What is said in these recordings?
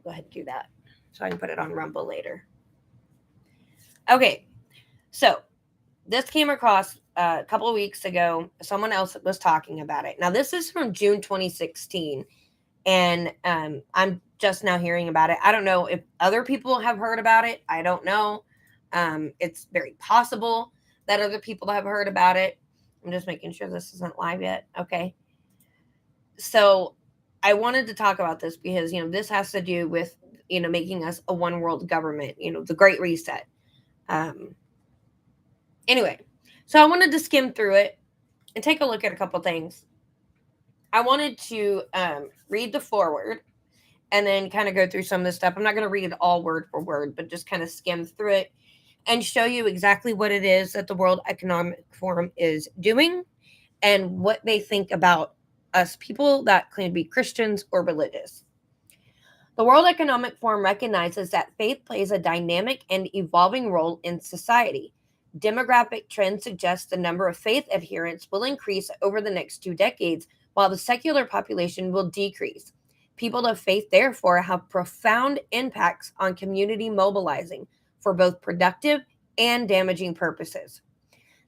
Go ahead and do that so I can put it on Rumble later. Okay, so this came across a couple of weeks ago. Someone else was talking about it. Now, this is from June 2016, and I'm just now hearing about it. I don't know if other people have heard about it. I don't know. It's very possible that other people have heard about it. I'm just making sure this isn't live yet. Okay. So I wanted to talk about this because, this has to do with, making us a one world government, the Great Reset. Anyway, so I wanted to skim through it and take a look at a couple things. I wanted to read the foreword and then kind of go through some of this stuff. I'm not going to read it all word for word, but just kind of skim through it and show you exactly what it is that the World Economic Forum is doing and what they think about us people that claim to be Christians or religious. The World Economic Forum recognizes that faith plays a dynamic and evolving role in society. Demographic trends suggest the number of faith adherents will increase over the next 2 decades, while the secular population will decrease. People of faith, therefore, have profound impacts on community mobilizing for both productive and damaging purposes.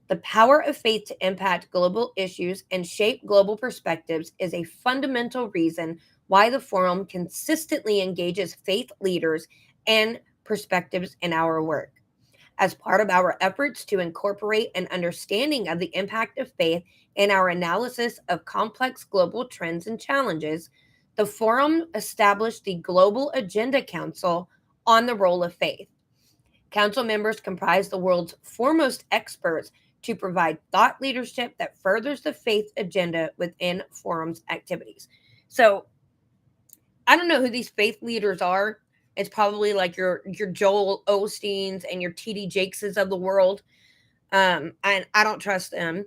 The power of faith to impact global issues and shape global perspectives is a fundamental reason why the forum consistently engages faith leaders and perspectives in our work. As part of our efforts to incorporate an understanding of the impact of faith in our analysis of complex global trends and challenges, the forum established the Global Agenda Council on the role of faith. Council members comprise the world's foremost experts to provide thought leadership that furthers the faith agenda within forum's activities. So, I don't know who these faith leaders are. It's probably like your Joel Osteens and your TD Jakeses of the world. And I don't trust them.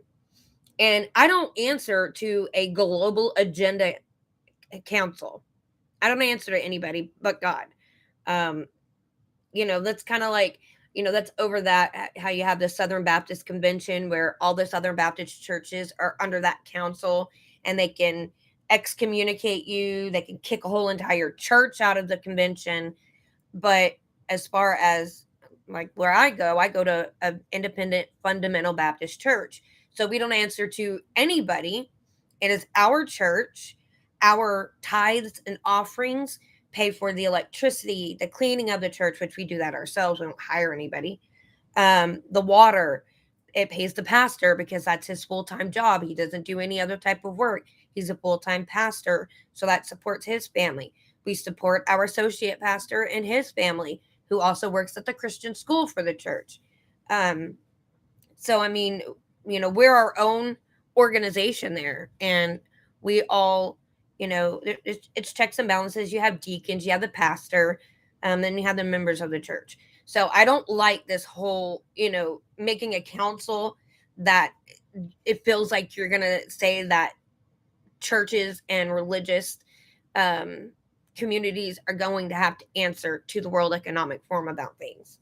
And I don't answer to a global agenda council. I don't answer to anybody but God. That's kind of like, that's over that, how you have the Southern Baptist Convention where all the Southern Baptist churches are under that council and they can excommunicate you. They can kick a whole entire church out of the convention. But as far as like where I go to an independent fundamental Baptist church. So we don't answer to anybody. It is our church. Our tithes and offerings pay for the electricity, the cleaning of the church, which we do that ourselves. We don't hire anybody. The water, it pays the pastor because that's his full-time job. He doesn't do any other type of work. He's a full-time pastor, so that supports his family. We support our associate pastor and his family, who also works at the Christian school for the church. So, I mean, we're our own organization there, and we all, it's checks and balances. You have deacons, you have the pastor, then you have the members of the church. So I don't like this whole, making a council that it feels like you're going to say that churches and religious communities are going to have to answer to the World Economic Forum about things.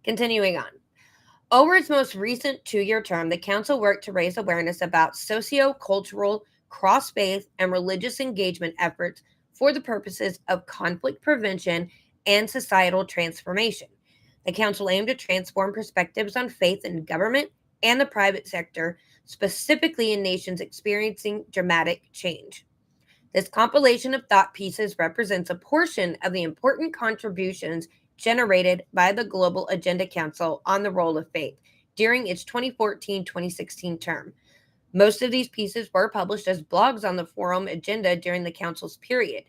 Continuing on. Over its most recent 2-year term, the council worked to raise awareness about socio-cultural, cross-faith, and religious engagement efforts for the purposes of conflict prevention and societal transformation. The council aimed to transform perspectives on faith in government and the private sector, specifically in nations experiencing dramatic change. This compilation of thought pieces represents a portion of the important contributions generated by the Global Agenda Council on the role of faith during its 2014-2016 term. Most of these pieces were published as blogs on the forum agenda during the council's period.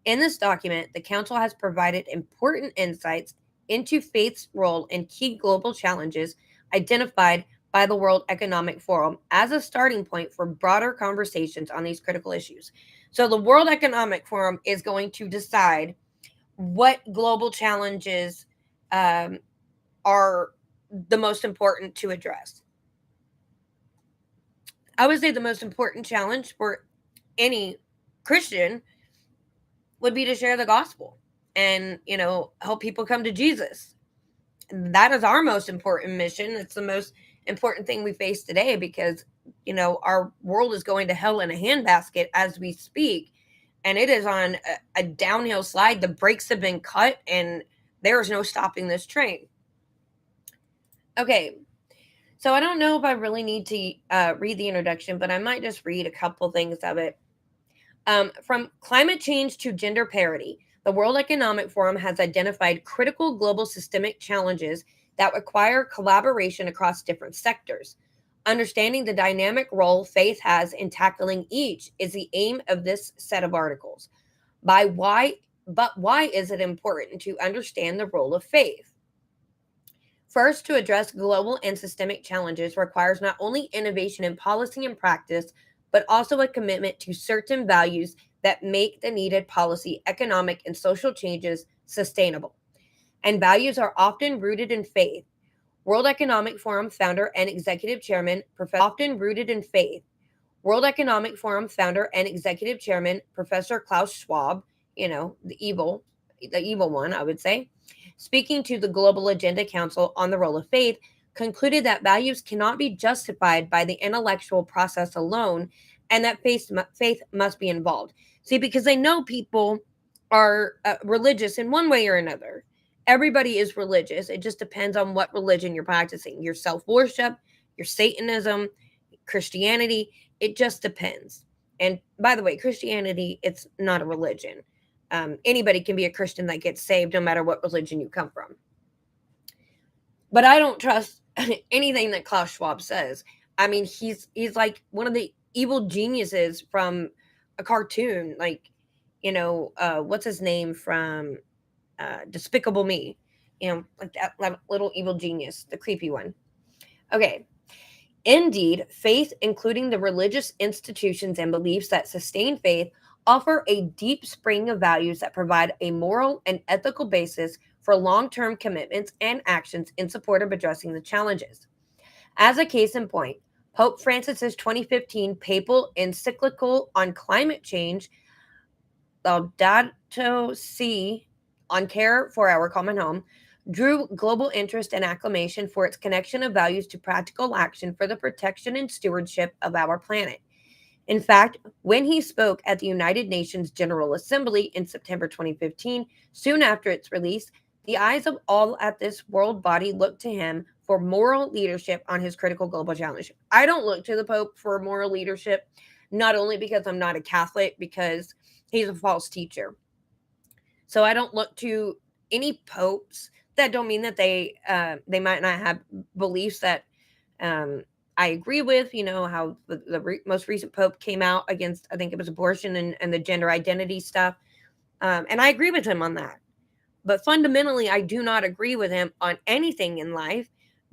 In this document, the council has provided important insights into faith's role in key global challenges identified by the World Economic Forum as a starting point for broader conversations on these critical issues. So the World Economic Forum is going to decide what global challenges are the most important to address. I would say the most important challenge for any Christian would be to share the gospel and, help people come to Jesus. That is our most important mission. It's the most important thing we face today because, our world is going to hell in a handbasket as we speak. and it is on a downhill slide. The brakes have been cut, and there's no stopping this train. Okay, so I don't know if I really need to read the introduction, but I might just read a couple things of it. From climate change to gender parity, the World Economic Forum has identified critical global systemic challenges that require collaboration across different sectors. Understanding the dynamic role faith has in tackling each is the aim of this set of articles. But why is it important to understand the role of faith? First, to address global and systemic challenges requires not only innovation in policy and practice, but also a commitment to certain values that make the needed policy, economic, and social changes sustainable. And values are often rooted in faith. World Economic Forum founder and executive chairman, Professor Klaus Schwab, the evil one, I would say, speaking to the Global Agenda Council on the role of faith, concluded that values cannot be justified by the intellectual process alone, and that faith must be involved. See, because they know people are religious in one way or another. Everybody is religious. It just depends on what religion you're practicing. Your self-worship, your Satanism, Christianity, it just depends. And by the way, Christianity, it's not a religion. Anybody can be a Christian that gets saved no matter what religion you come from. But I don't trust anything that Klaus Schwab says. I mean, he's like one of the evil geniuses from a cartoon, like, what's his name from Despicable Me? Like that little evil genius, the creepy one. Okay. Indeed, faith, including the religious institutions and beliefs that sustain faith, offer a deep spring of values that provide a moral and ethical basis for long-term commitments and actions in support of addressing the challenges. As a case in point, Pope Francis's 2015 papal encyclical on climate change, Laudato Si, on care for our common home, drew global interest and acclamation for its connection of values to practical action for the protection and stewardship of our planet. In fact, when he spoke at the United Nations General Assembly in September 2015, soon after its release, the eyes of all at this world body looked to him for moral leadership on his critical global challenge. I don't look to the Pope for moral leadership, not only because I'm not a Catholic, because he's a false teacher. So I don't look to any popes. That don't mean that they might not have beliefs that I agree with. You know how the most recent pope came out against, I think it was abortion and the gender identity stuff, and I agree with him on that. But fundamentally, I do not agree with him on anything in life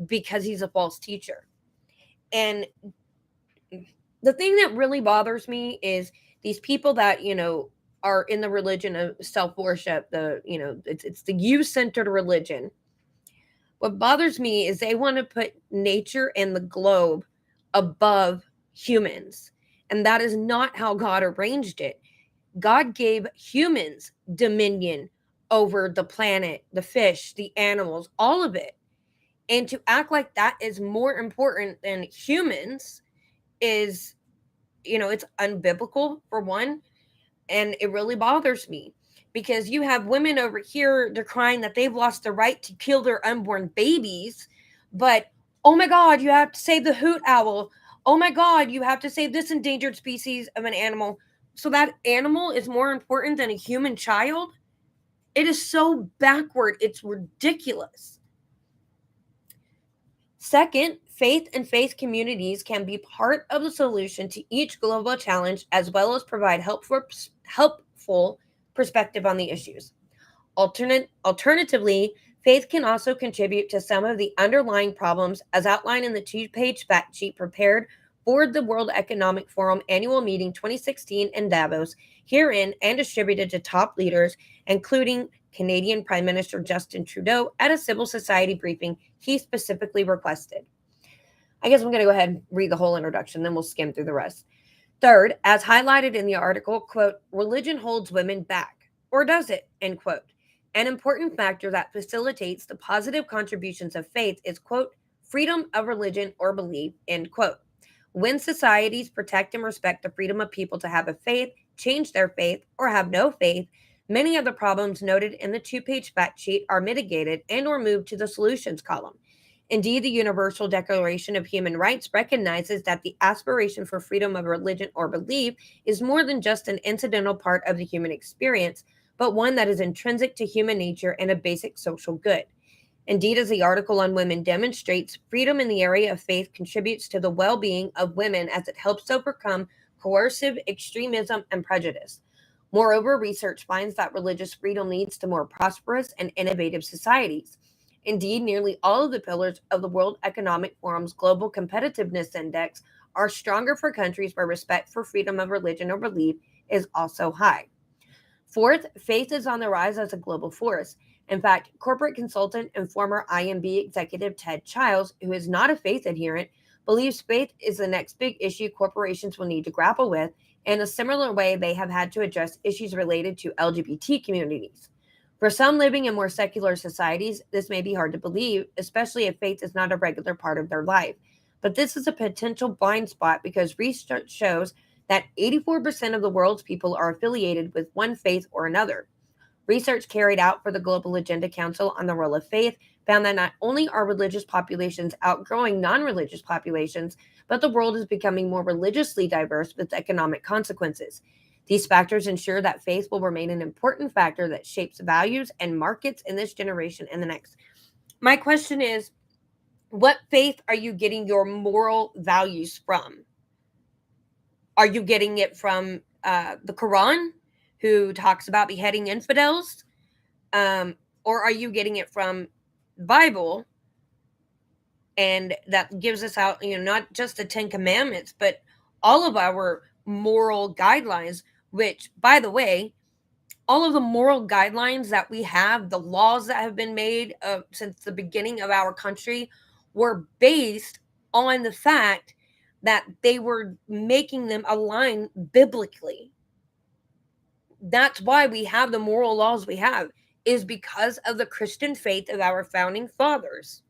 because he's a false teacher. And the thing that really bothers me is these people that are in the religion of self-worship. It's the you-centered religion. What bothers me is they want to put nature and the globe above humans, and that is not how God arranged it. God gave humans dominion over the planet, the fish, the animals, all of it. And to act like that is more important than humans is, it's unbiblical, for one. And it really bothers me because you have women over here decrying that they've lost the right to kill their unborn babies. But, oh my God, you have to save the hoot owl. Oh my God, you have to save this endangered species of an animal. So that animal is more important than a human child? It is so backward. It's ridiculous. Second, faith and faith communities can be part of the solution to each global challenge, as well as provide helpful perspective on the issues. Alternatively, faith can also contribute to some of the underlying problems, as outlined in the two-page fact sheet prepared for the World Economic Forum annual meeting 2016 in Davos, herein and distributed to top leaders, including Canadian Prime Minister Justin Trudeau, at a civil society briefing he specifically requested. I guess I'm going to go ahead and read the whole introduction, then we'll skim through the rest. Third, as highlighted in the article, quote, religion holds women back, or does it, end quote. An important factor that facilitates the positive contributions of faith is, quote, freedom of religion or belief, end quote. When societies protect and respect the freedom of people to have a faith, change their faith, or have no faith, many of the problems noted in the two-page fact sheet are mitigated and or moved to the solutions column. Indeed, the Universal Declaration of Human Rights recognizes that the aspiration for freedom of religion or belief is more than just an incidental part of the human experience, but one that is intrinsic to human nature and a basic social good. Indeed, as the article on women demonstrates, freedom in the area of faith contributes to the well-being of women as it helps overcome coercive extremism and prejudice. Moreover, research finds that religious freedom leads to more prosperous and innovative societies. Indeed, nearly all of the pillars of the World Economic Forum's Global Competitiveness Index are stronger for countries where respect for freedom of religion or belief is also high. Fourth, faith is on the rise as a global force. In fact, corporate consultant and former IMB executive Ted Childs, who is not a faith adherent, believes faith is the next big issue corporations will need to grapple with. In a similar way, they have had to address issues related to LGBT communities. For some living in more secular societies, this may be hard to believe, especially if faith is not a regular part of their life. But this is a potential blind spot because research shows that 84% of the world's people are affiliated with one faith or another. Research carried out for the Global Agenda Council on the role of faith found that not only are religious populations outgrowing non-religious populations, but the world is becoming more religiously diverse with economic consequences. These factors ensure that faith will remain an important factor that shapes values and markets in this generation and the next. My question is, what faith are you getting your moral values from? Are you getting it from the Quran, who talks about beheading infidels? Or are you getting it from the Bible, and that gives us out, not just the 10 Commandments, but all of our moral guidelines, which, by the way, all of the moral guidelines that we have, the laws that have been made since the beginning of our country, were based on the fact that they were making them align biblically. That's why we have the moral laws we have, is because of the Christian faith of our founding fathers.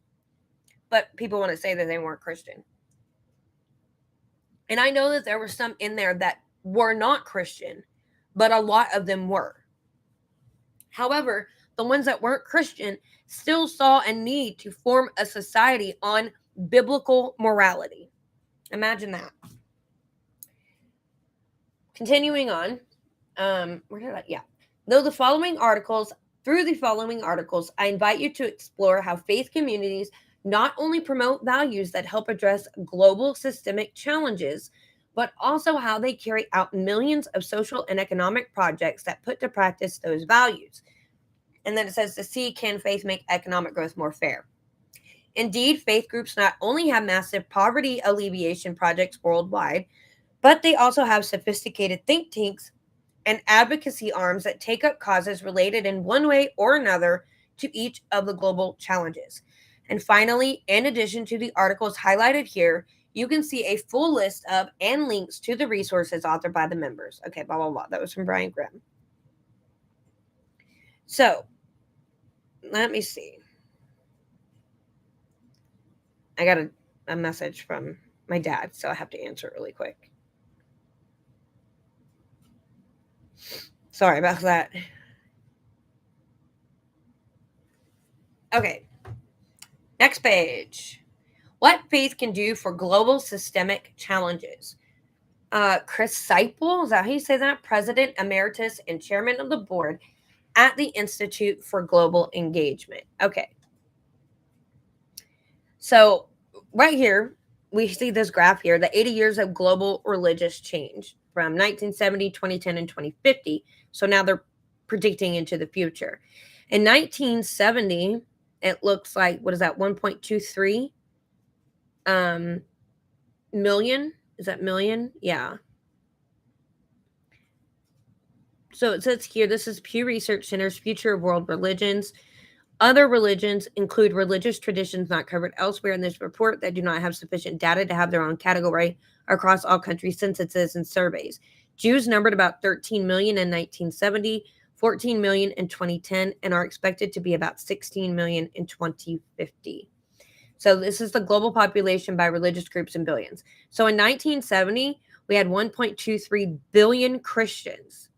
But people want to say that they weren't Christian. And I know that there were some in there that were not Christian, but a lot of them were. However, the ones that weren't Christian still saw a need to form a society on biblical morality. Imagine that. Continuing on, through the following articles, I invite you to explore how faith communities not only promote values that help address global systemic challenges, but also how they carry out millions of social and economic projects that put to practice those values. And then it says to see, can faith make economic growth more fair? Indeed, faith groups not only have massive poverty alleviation projects worldwide, but they also have sophisticated think tanks and advocacy arms that take up causes related in one way or another to each of the global challenges. And finally, in addition to the articles highlighted here, you can see a full list of and links to the resources authored by the members. Okay, blah, blah, blah. That was from Brian Grimm. So, let me see. I got a message from my dad, so I have to answer it really quick. Sorry about that. Okay. Next page. What faith can do for global systemic challenges? Chris Seipel, is that how you say that? President Emeritus and Chairman of the Board at the Institute for Global Engagement. Okay. So right here, we see this graph here, the 80 years of global religious change from 1970, 2010, and 2050. So now they're predicting into the future. In 1970, it looks like, what is that, 1.23 million? Is that million? Yeah. So it says here, this is Pew Research Center's Future of World Religions. Other religions include religious traditions not covered elsewhere in this report that do not have sufficient data to have their own category across all country censuses and surveys. Jews numbered about 13 million in 1970, 14 million in 2010, and are expected to be about 16 million in 2050. So this is the global population by religious groups in billions. So in 1970, we had 1.23 billion Christians.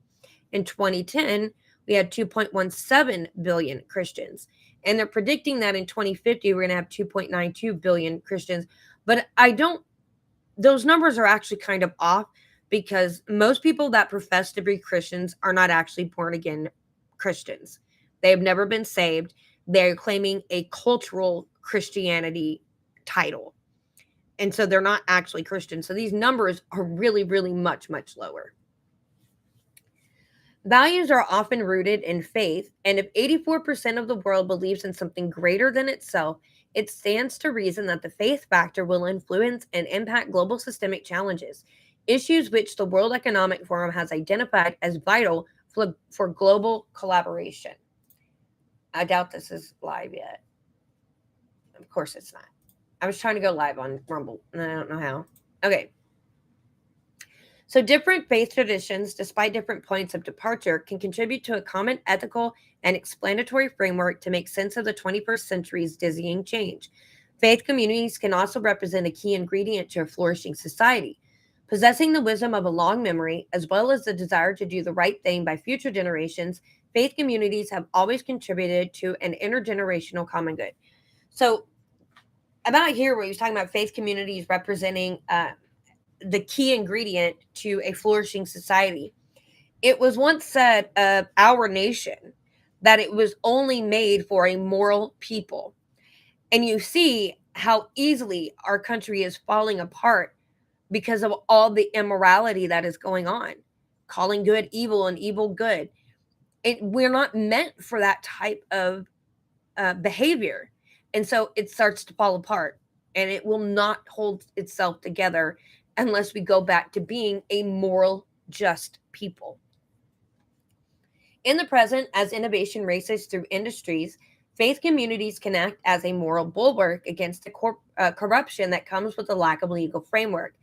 In 2010, we had 2.17 billion Christians. And they're predicting that in 2050, we're going to have 2.92 billion Christians. But those numbers are actually kind of off because most people that profess to be Christians are not actually born again Christians. They have never been saved. They're claiming a cultural Christianity title. And so they're not actually Christian. So these numbers are really, really much, much lower. Values are often rooted in faith, and if 84% of the world believes in something greater than itself, it stands to reason that the faith factor will influence and impact global systemic challenges, issues which the World Economic Forum has identified as vital for global collaboration. I doubt this is live yet. Of course it's not. I was trying to go live on Rumble, and I don't know how. Okay. So different faith traditions, despite different points of departure, can contribute to a common ethical and explanatory framework to make sense of the 21st century's dizzying change. Faith communities can also represent a key ingredient to a flourishing society. Possessing the wisdom of a long memory, as well as the desire to do the right thing by future generations, faith communities have always contributed to an intergenerational common good. So, about here, where he was talking about faith communities representing the key ingredient to a flourishing society. It was once said of our nation that it was only made for a moral people. And you see how easily our country is falling apart because of all the immorality that is going on, calling good evil and evil good. We're not meant for that type of behavior. And so it starts to fall apart and it will not hold itself together unless we go back to being a moral, just people. In the present, as innovation races through industries, faith communities can act as a moral bulwark against the corruption that comes with the lack of legal framework.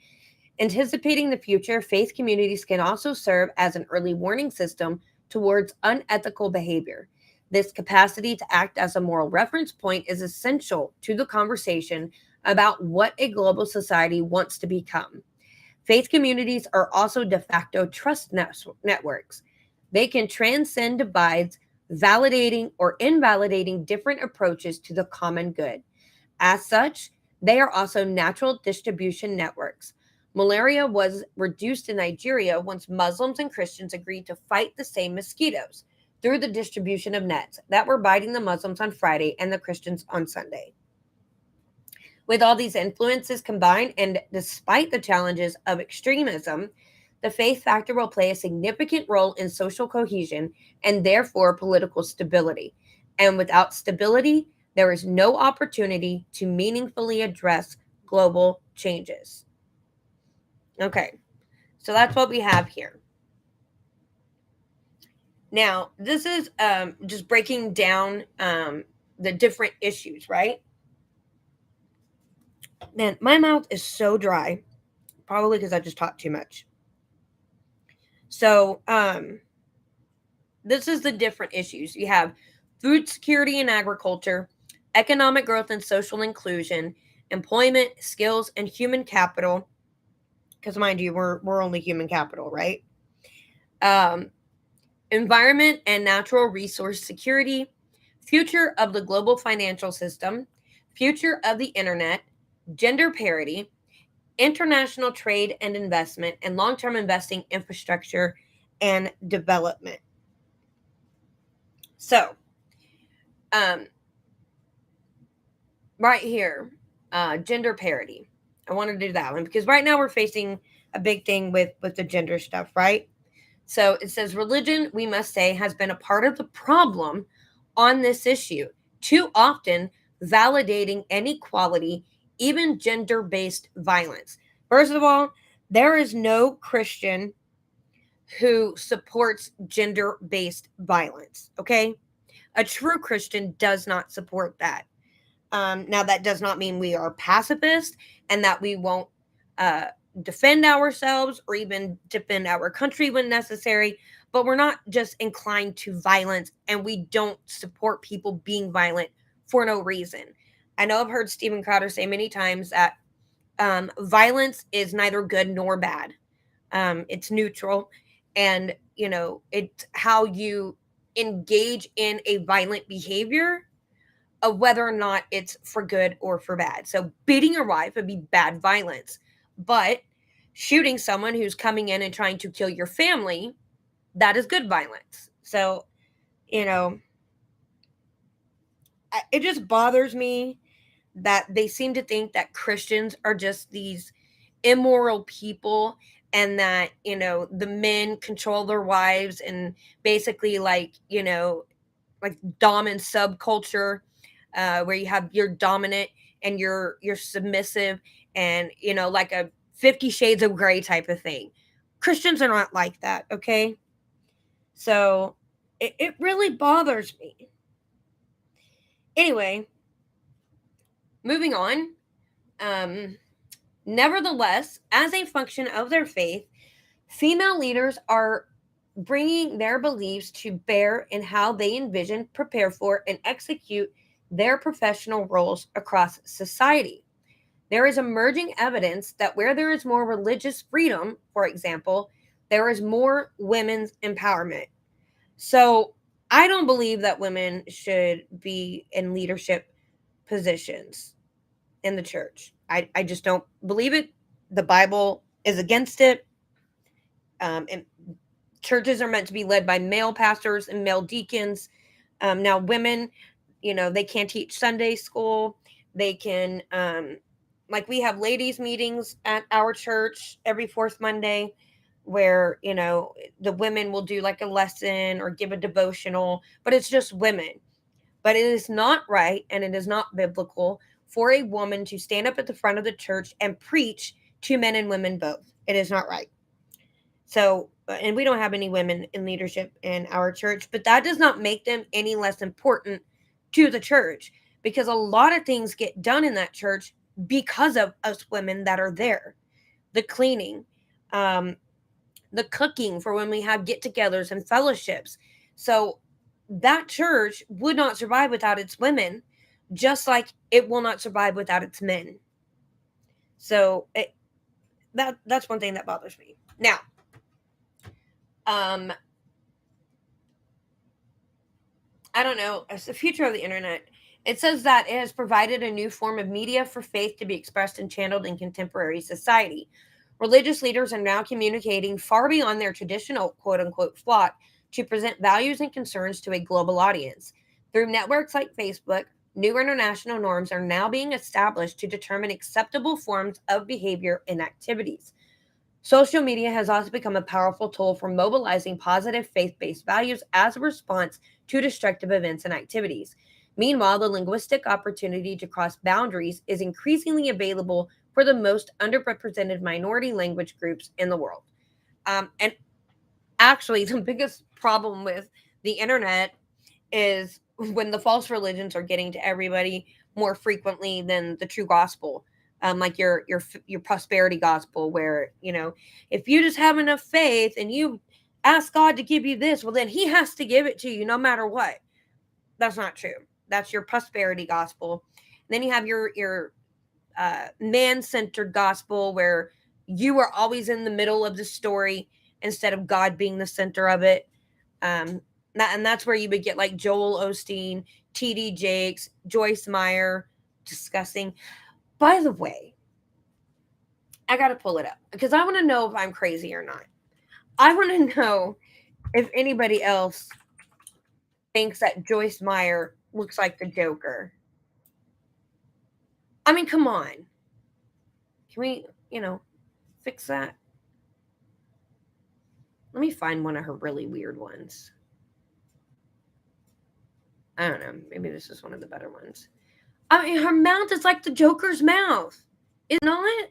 Anticipating the future, faith communities can also serve as an early warning system towards unethical behavior. This capacity to act as a moral reference point is essential to the conversation about what a global society wants to become. Faith communities are also de facto trust networks. They can transcend divides, validating or invalidating different approaches to the common good. As such, they are also natural distribution networks. Malaria was reduced in Nigeria once Muslims and Christians agreed to fight the same mosquitoes through the distribution of nets that were biting the Muslims on Friday and the Christians on Sunday. With all these influences combined, and despite the challenges of extremism, the faith factor will play a significant role in social cohesion and therefore political stability. And without stability, there is no opportunity to meaningfully address global changes. Okay, so that's what we have here. Now, this is just breaking down the different issues, right? Man, my mouth is so dry, probably because I just talked too much. So, this is the different issues. You have food security and agriculture, economic growth and social inclusion, employment, skills, and human capital. Because mind you, we're only human capital, right? Environment and natural resource security, future of the global financial system, future of the internet, gender parity, international trade and investment, and long-term investing infrastructure and development. So, right here, gender parity. I want to do that one because right now we're facing a big thing with the gender stuff, right? So it says religion, we must say, has been a part of the problem on this issue, too often validating inequality, even gender-based violence. First of all, there is no Christian who supports gender-based violence, okay? A true Christian does not support that. Now, that does not mean we are pacifist and that we won't defend ourselves or even defend our country when necessary, but we're not just inclined to violence and we don't support people being violent for no reason. I know I've heard Steven Crowder say many times that violence is neither good nor bad. It's neutral, and it's how you engage in a violent behavior of whether or not it's for good or for bad. So beating your wife would be bad violence, but shooting someone who's coming in and trying to kill your family, that is good violence. So, you know, it just bothers me that they seem to think that Christians are just these immoral people, and that, the men control their wives, and basically, like dom and subculture, where you have your dominant and your submissive, and like a 50 shades of gray type of thing. Christians are not like that, okay? So it really bothers me. Anyway, moving on. um Nevertheless, as a function of their faith, female leaders are bringing their beliefs to bear in how they envision, prepare for, and execute their professional roles across society. There is emerging evidence that where there is more religious freedom, for example, there is more women's empowerment. So I don't believe that women should be in leadership positions in the church. I just don't believe it. The Bible is against it. And churches are meant to be led by male pastors and male deacons. Now, women, they can't teach Sunday school. They can, like, we have ladies' meetings at our church every fourth Monday where, the women will do like a lesson or give a devotional, but it's just women. But it is not right, and it is not biblical for a woman to stand up at the front of the church and preach to men and women both. It is not right. So, and we don't have any women in leadership in our church, but that does not make them any less important to the church, because a lot of things get done in that church because of us women that are there. The cleaning, um, the cooking for when we have get togethers and fellowships. So that church would not survive without its women, just like it will not survive without its men. So that's one thing that bothers me. Now, um, I don't know, as the future of the internet, it says that it has provided a new form of media for faith to be expressed and channeled in contemporary society. Religious leaders are now communicating far beyond their traditional quote unquote flock to present values and concerns to a global audience. Through networks like Facebook, new international norms are now being established to determine acceptable forms of behavior and activities. Social media has also become a powerful tool for mobilizing positive faith based values as a response to destructive events and activities. Meanwhile, the linguistic opportunity to cross boundaries is increasingly available for the most underrepresented minority language groups in the world. And actually, the biggest problem with the internet is when the false religions are getting to everybody more frequently than the true gospel. Like your prosperity gospel, where if you just have enough faith and you ask God to give you this, well then He has to give it to you no matter what. That's not true. That's your prosperity gospel. And then you have your man-centered gospel, where you are always in the middle of the story instead of God being the center of it. And that's where you would get like Joel Osteen, T.D. Jakes, Joyce Meyer discussing. By the way, I got to pull it up because I want to know if I'm crazy or not. I want to know if anybody else thinks that Joyce Meyer looks like the Joker. I mean, come on. Can we, fix that? Let me find one of her really weird ones. I don't know. Maybe this is one of the better ones. I mean, her mouth is like the Joker's mouth. Is it not?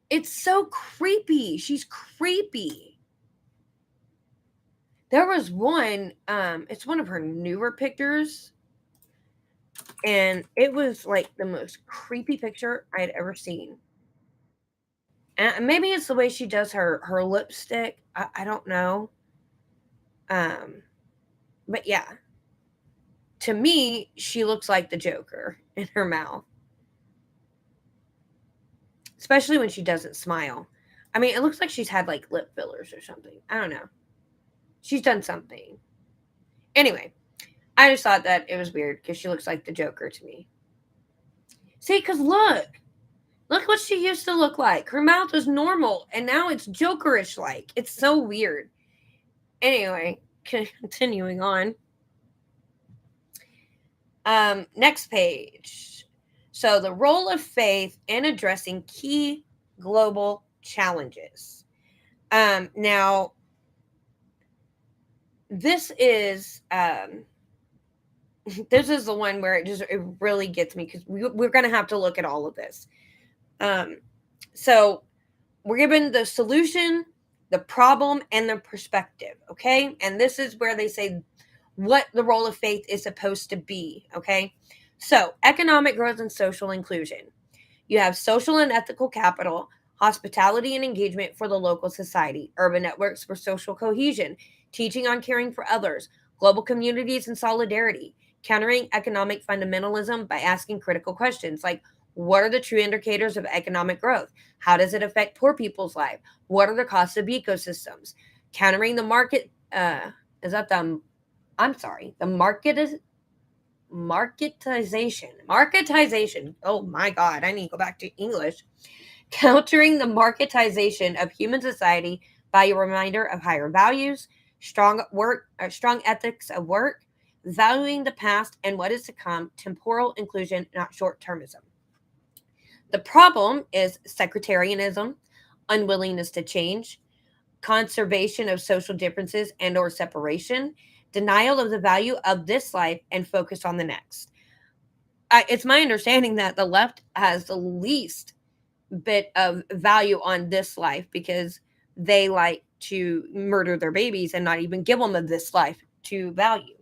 It's so creepy. She's creepy. There was one, it's one of her newer pictures, and it was like the most creepy picture I had ever seen. And maybe it's the way she does her lipstick. I don't know. But yeah. To me, she looks like the Joker in her mouth. Especially when she doesn't smile. I mean, it looks like she's had like lip fillers or something. I don't know. She's done something. Anyway, I just thought that it was weird because she looks like the Joker to me. See, because look what she used to look like. Her mouth was normal, and now it's Jokerish like. It's so weird. Anyway, continuing on. Next page. So, the role of faith in addressing key global challenges. Now, this is this is the one where it really gets me because we're going to have to look at all of this. So, we're given the solution, the problem, and the perspective. Okay, and this is where they say what the role of faith is supposed to be. Okay, so economic growth and social inclusion. You have social and ethical capital, hospitality and engagement for the local society, urban networks for social cohesion, teaching on caring for others, global communities and solidarity, countering economic fundamentalism by asking critical questions like what are the true indicators of economic growth? How does it affect poor people's life? What are the costs of ecosystems? Countering the market, is that the, I'm sorry, the market is marketization. Oh my god, I need to go back to English. Countering the marketization of human society by a reminder of higher values, strong ethics of work, valuing the past and what is to come, temporal inclusion, not short-termism. The problem is sectarianism, unwillingness to change, conservation of social differences and or separation, denial of the value of this life and focus on the next. It's my understanding that the left has the least bit of value on this life because they like to murder their babies and not even give them a this life to value.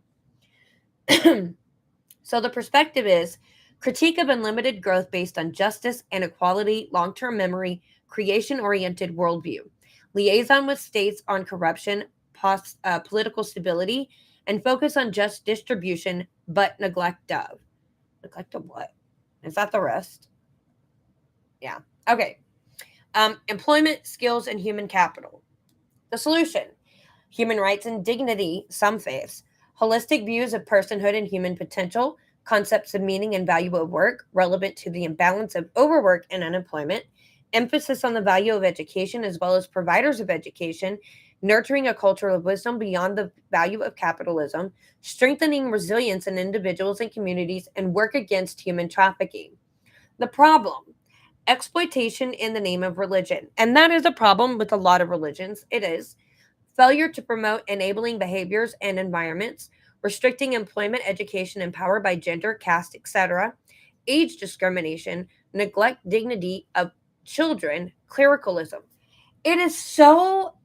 So the perspective is critique of unlimited growth based on justice and equality, long-term memory, creation-oriented worldview, liaison with states on corruption, political stability, and focus on just distribution, but neglect of. Neglect of what? Is that the rest? Yeah. Okay. Employment, skills, and human capital. The solution: human rights and dignity, some faiths, holistic views of personhood and human potential, concepts of meaning and value of work relevant to the imbalance of overwork and unemployment, emphasis on the value of education as well as providers of education, nurturing a culture of wisdom beyond the value of capitalism, strengthening resilience in individuals and communities, and work against human trafficking. The problem: exploitation in the name of religion. And that is a problem with a lot of religions. It is. Failure to promote enabling behaviors and environments, restricting employment, education, and power by gender, caste, etc., age discrimination, neglect dignity of children, clericalism. It is so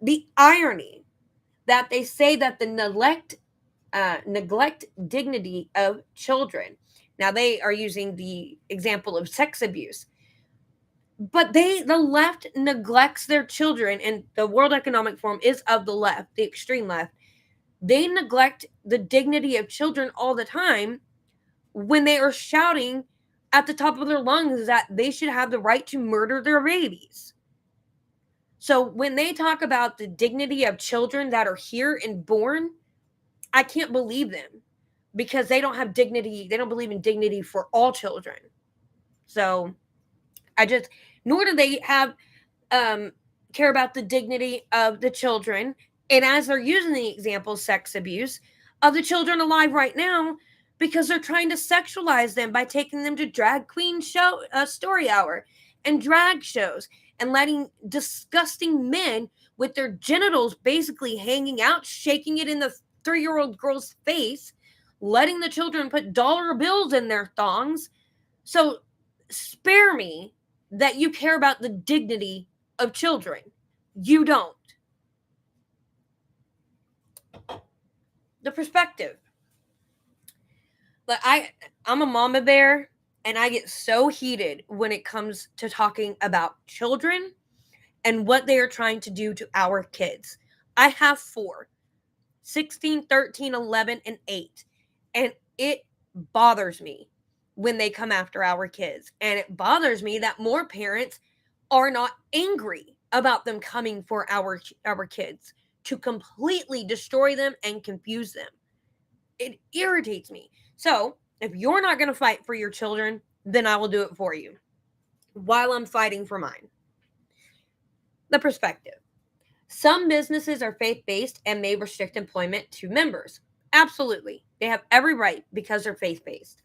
the irony that they say that the neglect dignity of children. Now they are using the example of sex abuse, but the left neglects their children, and the World Economic Forum is of the left, the extreme left. They neglect the dignity of children all the time when they are shouting at the top of their lungs that they should have the right to murder their babies. So when they talk about the dignity of children that are here and born, I can't believe them because they don't have dignity. They don't believe in dignity for all children. So nor do they have care about the dignity of the children. And as they're using the example, sex abuse of the children alive right now, because they're trying to sexualize them by taking them to drag queen story hour and drag shows and letting disgusting men with their genitals basically hanging out, shaking it in the 3-year-old girl's face, letting the children put dollar bills in their thongs. So spare me that you care about the dignity of children. You don't. The perspective. But I'm a mama bear, and I get so heated when it comes to talking about children and what they are trying to do to our kids. I have 4, 16, 13, 11, and 8. And it bothers me when they come after our kids. And it bothers me that more parents are not angry about them coming for our kids to completely destroy them and confuse them. It irritates me. So, if you're not going to fight for your children, then I will do it for you while I'm fighting for mine. The perspective. Some businesses are faith based and may restrict employment to members. Absolutely. They have every right because they're faith based.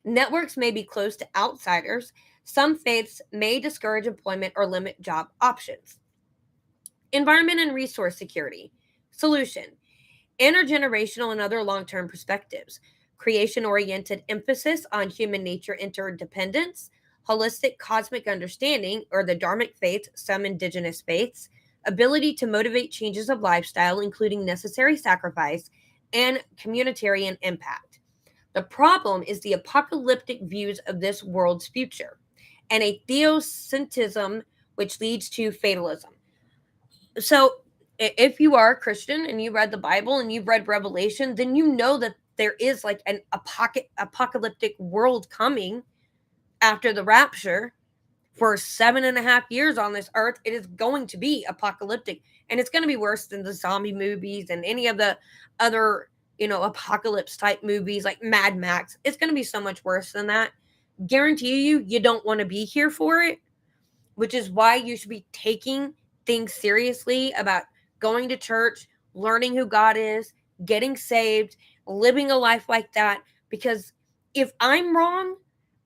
Networks may be closed to outsiders. Some faiths may discourage employment or limit job options. Environment and resource security. Solution. Intergenerational and other long term perspectives. Creation oriented emphasis on human nature interdependence. Holistic cosmic understanding, or the Dharmic faith, some indigenous faiths. Ability to motivate changes of lifestyle, including necessary sacrifice, and communitarian impact. The problem is the apocalyptic views of this world's future and a theocentrism which leads to fatalism. So, if you are a Christian and you read the Bible and you've read Revelation, then you know that there is like an apocalyptic world coming after the rapture. For 7.5 years on this earth, it is going to be apocalyptic, and it's going to be worse than the zombie movies and any of the other, apocalypse type movies like Mad Max. It's going to be so much worse than that. Guarantee you don't want to be here for it, which is why you should be taking things seriously about going to church, learning who God is, getting saved, living a life like that. Because if I'm wrong,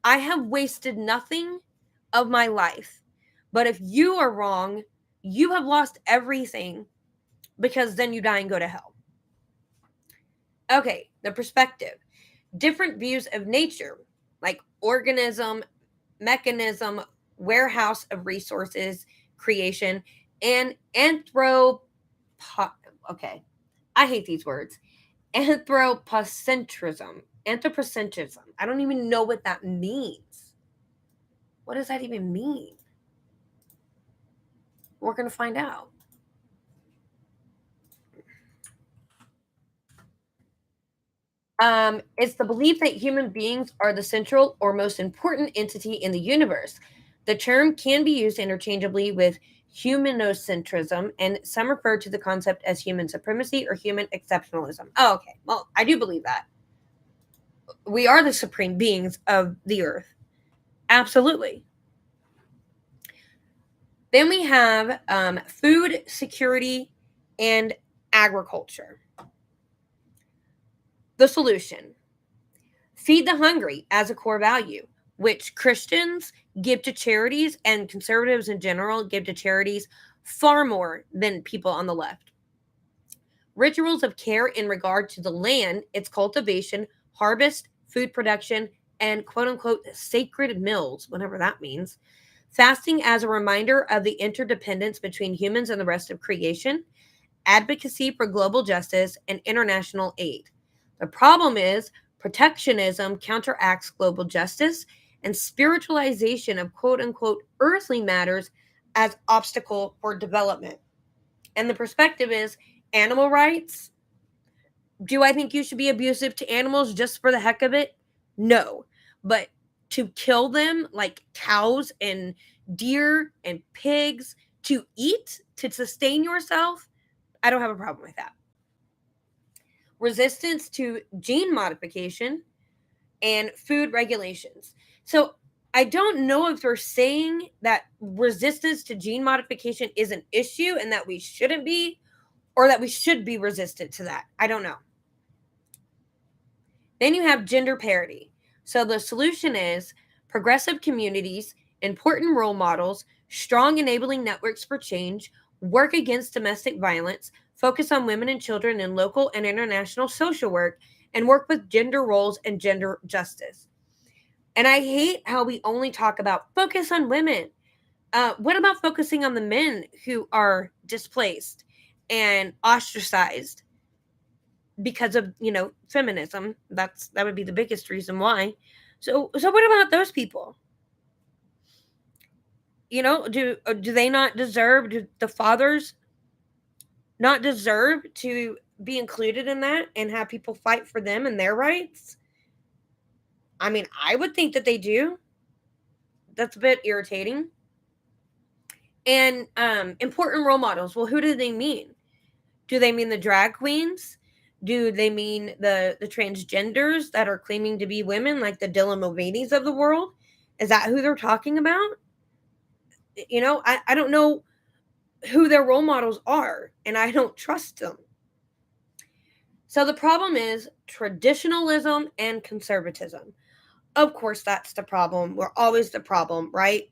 I have wasted nothing of my life. But if you are wrong, you have lost everything, because then you die and go to hell. Okay, the perspective. Different views of nature, like organism, mechanism, warehouse of resources, creation, and okay, I hate these words. Anthropocentrism. Anthropocentrism. I don't even know what that means. What does that even mean? We're going to find out. It's the belief that human beings are the central or most important entity in the universe. The term can be used interchangeably with humanocentrism, and some refer to the concept as human supremacy or human exceptionalism. Oh, okay. Well, I do believe that. We are the supreme beings of the earth. Absolutely. Then we have food security and agriculture. The solution: feed the hungry as a core value, which Christians give to charities and conservatives in general give to charities far more than people on the left. Rituals of care in regard to the land, its cultivation, harvest, food production, and quote unquote sacred mills, whatever that means. Fasting as a reminder of the interdependence between humans and the rest of creation. Advocacy for global justice and international aid. The problem is protectionism counteracts global justice and spiritualization of quote unquote earthly matters as obstacle for development. And the perspective is animal rights. Do I think you should be abusive to animals just for the heck of it? No. But to kill them like cows and deer and pigs to eat, to sustain yourself, I don't have a problem with that. Resistance to gene modification and food regulations. So I don't know if they're saying that resistance to gene modification is an issue and that we shouldn't be, or that we should be resistant to that. I don't know. Then you have gender parity. So the solution is progressive communities, important role models, strong enabling networks for change, work against domestic violence, focus on women and children in local and international social work, and work with gender roles and gender justice. And I hate how we only talk about focus on women. What about focusing on the men who are displaced and ostracized because of, feminism? That would be the biggest reason why. So what about those people? Do they not deserve, do the fathers not deserve to be included in that and have people fight for them and their rights? I mean, I would think that they do. That's a bit irritating. And important role models. Well, who do they mean? Do they mean the drag queens? Do they mean the transgenders that are claiming to be women, like the Dylan Mulvaney's of the world? Is that who they're talking about? I don't know who their role models are, and I don't trust them. So the problem is traditionalism and conservatism. Of course, that's the problem. We're always the problem, right?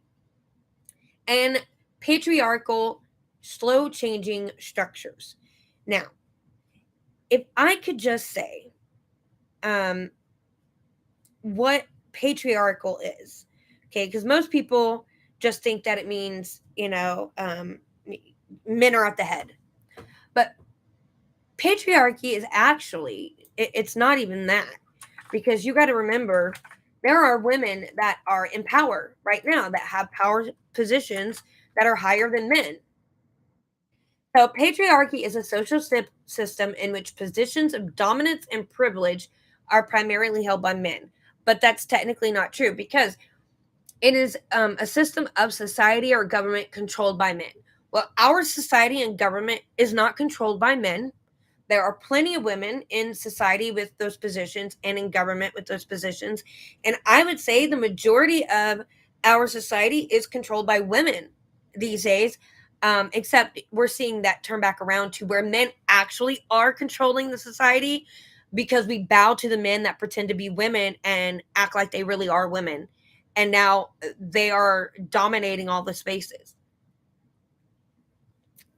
And patriarchal, slow changing structures. Now, if I could just say what patriarchal is, okay, because most people just think that it means, men are at the head. But patriarchy is actually, it's not even that, because you got to remember there are women that are in power right now that have power positions that are higher than men. So patriarchy is a social system in which positions of dominance and privilege are primarily held by men. But that's technically not true, because it is a system of society or government controlled by men. Well, our society and government is not controlled by men. There are plenty of women in society with those positions and in government with those positions. And I would say the majority of our society is controlled by women these days. Except we're seeing that turn back around to where men actually are controlling the society, because we bow to the men that pretend to be women and act like they really are women. And now they are dominating all the spaces.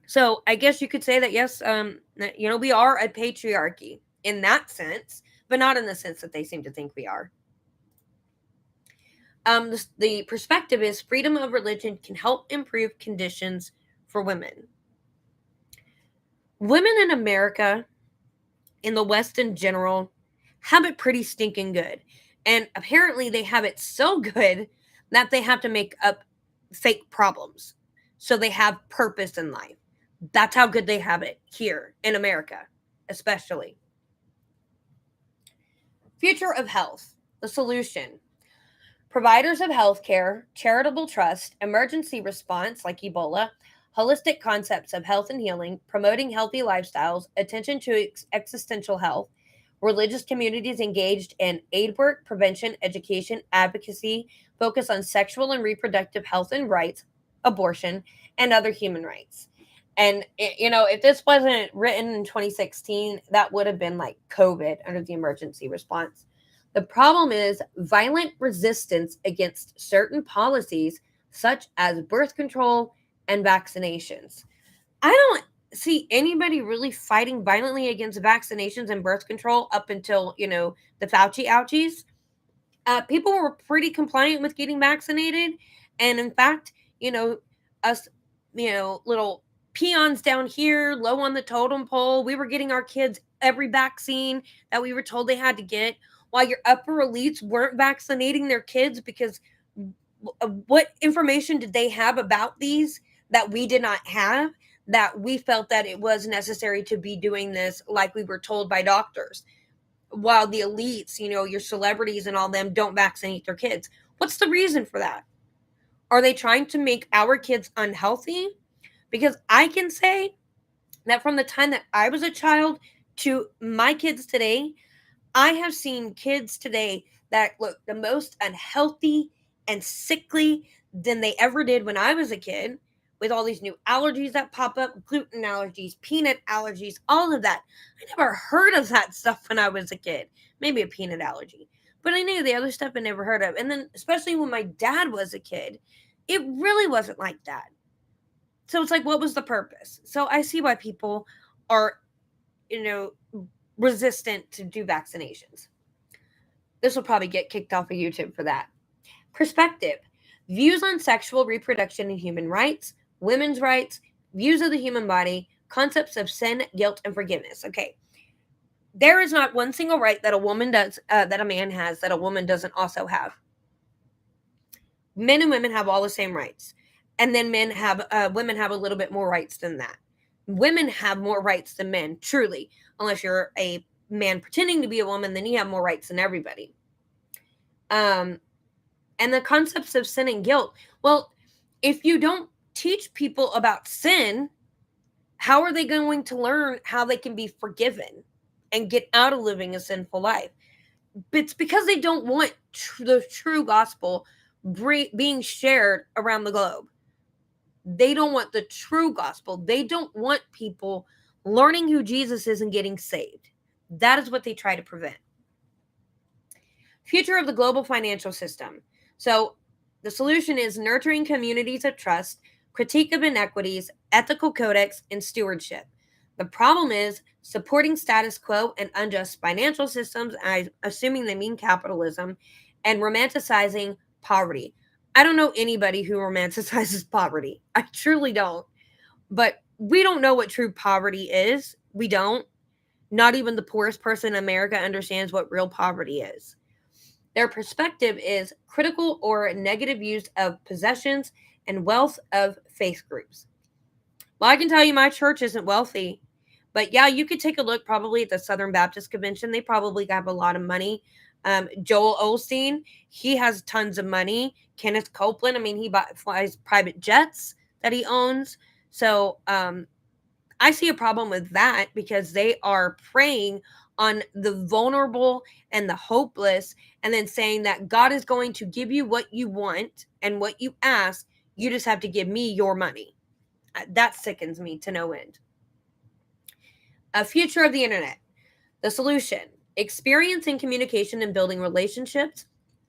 So I guess you could say that, yes, we are a patriarchy in that sense, but not in the sense that they seem to think we are. The perspective is freedom of religion can help improve conditions for women. Women in America, in the West in general, have it pretty stinking good. And apparently they have it so good that they have to make up fake problems. So they have purpose in life. That's how good they have it here in America, especially. Future of health, the solution. Providers of healthcare, charitable trust, emergency response like Ebola, holistic concepts of health and healing, promoting healthy lifestyles, attention to existential health, religious communities engaged in aid work, prevention, education, advocacy, focus on sexual and reproductive health and rights, abortion, and other human rights. And, if this wasn't written in 2016, that would have been like COVID under the emergency response. The problem is violent resistance against certain policies, such as birth control and vaccinations. I don't see anybody really fighting violently against vaccinations and birth control up until, the Fauci ouchies. People were pretty compliant with getting vaccinated. And in fact, us, little peons down here, low on the totem pole, we were getting our kids every vaccine that we were told they had to get, while your upper elites weren't vaccinating their kids because what information did they have about these that we did not have, that we felt that it was necessary to be doing this like we were told by doctors, while the elites, your celebrities and all them, don't vaccinate their kids? What's the reason for that? Are they trying to make our kids unhealthy? Because I can say that from the time that I was a child to my kids today, I have seen kids today that look the most unhealthy and sickly than they ever did when I was a kid, with all these new allergies that pop up, gluten allergies, peanut allergies, all of that. I never heard of that stuff when I was a kid. Maybe a peanut allergy. But I knew the other stuff I never heard of. And then, especially when my dad was a kid, it really wasn't like that. So it's like, what was the purpose? So I see why people are, resistant to do vaccinations. This will probably get kicked off of YouTube for that. Perspective. Views on sexual reproduction and human rights, women's rights, views of the human body, concepts of sin, guilt, and forgiveness. Okay. There is not one single right that a woman does, that a man has, that a woman doesn't also have. Men and women have all the same rights. And then women have a little bit more rights than that. Women have more rights than men, truly. Unless you're a man pretending to be a woman, then you have more rights than everybody. And the concepts of sin and guilt. Well, if you don't teach people about sin, how are they going to learn how they can be forgiven and get out of living a sinful life? It's because they don't want the true gospel being shared around the globe. They don't want the true gospel. They don't want people learning who Jesus is and getting saved. That is what they try to prevent. Future of the global financial system. So the solution is nurturing communities of trust, critique of inequities, ethical codex, and stewardship. The problem is supporting status quo and unjust financial systems, I'm assuming they mean capitalism, and romanticizing poverty. I don't know anybody who romanticizes poverty. I truly don't. But we don't know what true poverty is. We don't. Not even the poorest person in America understands what real poverty is. Their perspective is critical or negative use of possessions and wealth of faith groups. Well, I can tell you my church isn't wealthy. But yeah, you could take a look probably at the Southern Baptist Convention. They probably have a lot of money. Joel Osteen, he has tons of money. Kenneth Copeland, I mean, he flies private jets that he owns. So I see a problem with that because they are preying on the vulnerable and the hopeless and then saying that God is going to give you what you want and what you ask. You just have to give me your money. That sickens me to no end. A future of the internet. The solution: experiencing communication and building relationships,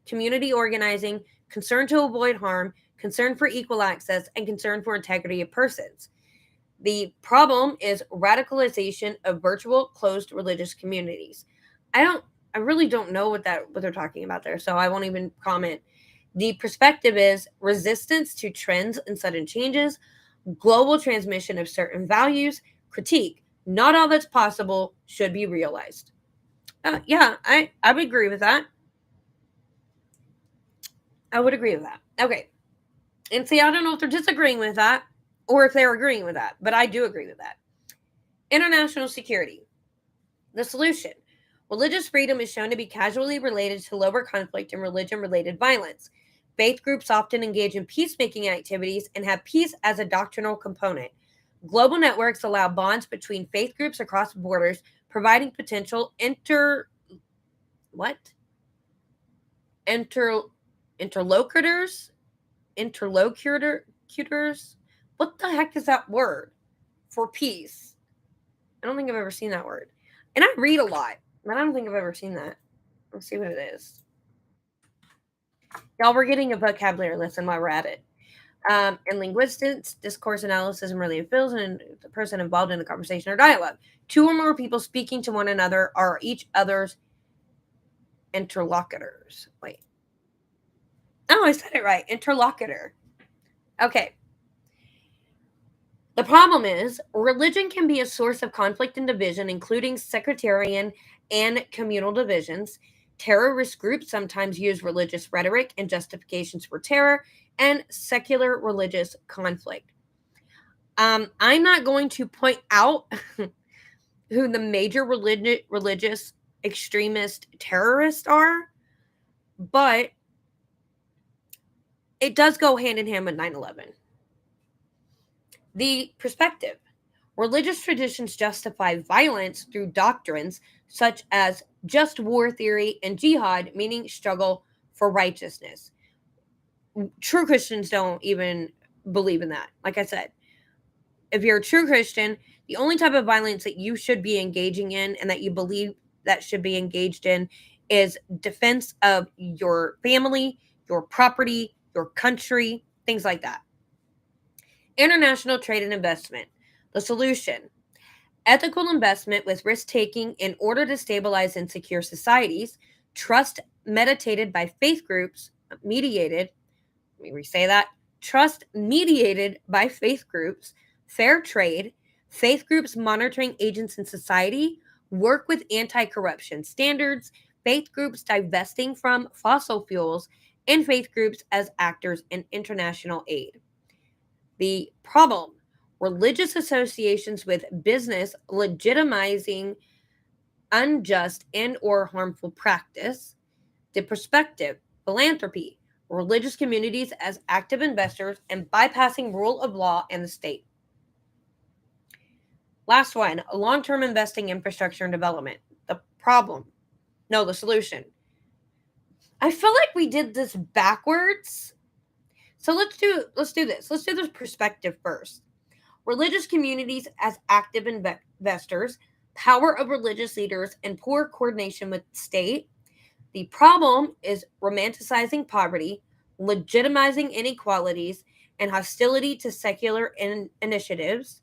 community organizing, concern to avoid harm, concern for equal access, and concern for integrity of persons. The problem is radicalization of virtual closed religious communities. I really don't know what they're talking about there, so I won't even comment. The perspective is resistance to trends and sudden changes, global transmission of certain values, critique. Not all that's possible should be realized. Yeah, I would agree with that. I would agree with that. Okay. And see, I don't know if they're disagreeing with that or if they're agreeing with that, but I do agree with that. International security. The solution: religious freedom is shown to be causally related to lower conflict and religion-related violence. Faith groups often engage in peacemaking activities and have peace as a doctrinal component. Global networks allow bonds between faith groups across borders, providing potential interlocutors. What the heck is that word? For peace. I don't think I've ever seen that word. And I read a lot, but I don't think I've ever seen that. Let's see what it is. Y'all, we're getting a vocabulary lesson while we're at it. In linguistics, discourse analysis and related fields, and the person involved in the conversation or dialogue. Two or more people speaking to one another are each other's interlocutors. Wait. Oh, I said it right. Interlocutor. Okay. The problem is religion can be a source of conflict and division, including sectarian and communal divisions. Terrorist groups sometimes use religious rhetoric and justifications for terror and secular religious conflict. I'm not going to point out who the major religious extremist terrorists are, but it does go hand in hand with 9/11. The perspective: religious traditions justify violence through doctrines such as just war theory and jihad, meaning struggle for righteousness. True Christians don't even believe in that. Like I said, if you're a true Christian, the only type of violence that you should be engaging in and that you believe that should be engaged in is defense of your family, your property, your country, things like that. International trade and investment. The solution: ethical investment with risk taking in order to stabilize and secure societies, trust mediated by faith groups, trust mediated by faith groups, fair trade, faith groups monitoring agents in society, work with anti corruption standards, faith groups divesting from fossil fuels, and faith groups as actors in international aid. The problem: religious associations with business legitimizing unjust and or harmful practice. The perspective: philanthropy, religious communities as active investors, and bypassing rule of law and the state. Last one, long-term investing infrastructure and development. The solution. I feel like we did this backwards. So let's do this. Let's do this perspective first. Religious communities as active investors, power of religious leaders, and poor coordination with the state. The problem is romanticizing poverty, legitimizing inequalities, and hostility to secular initiatives.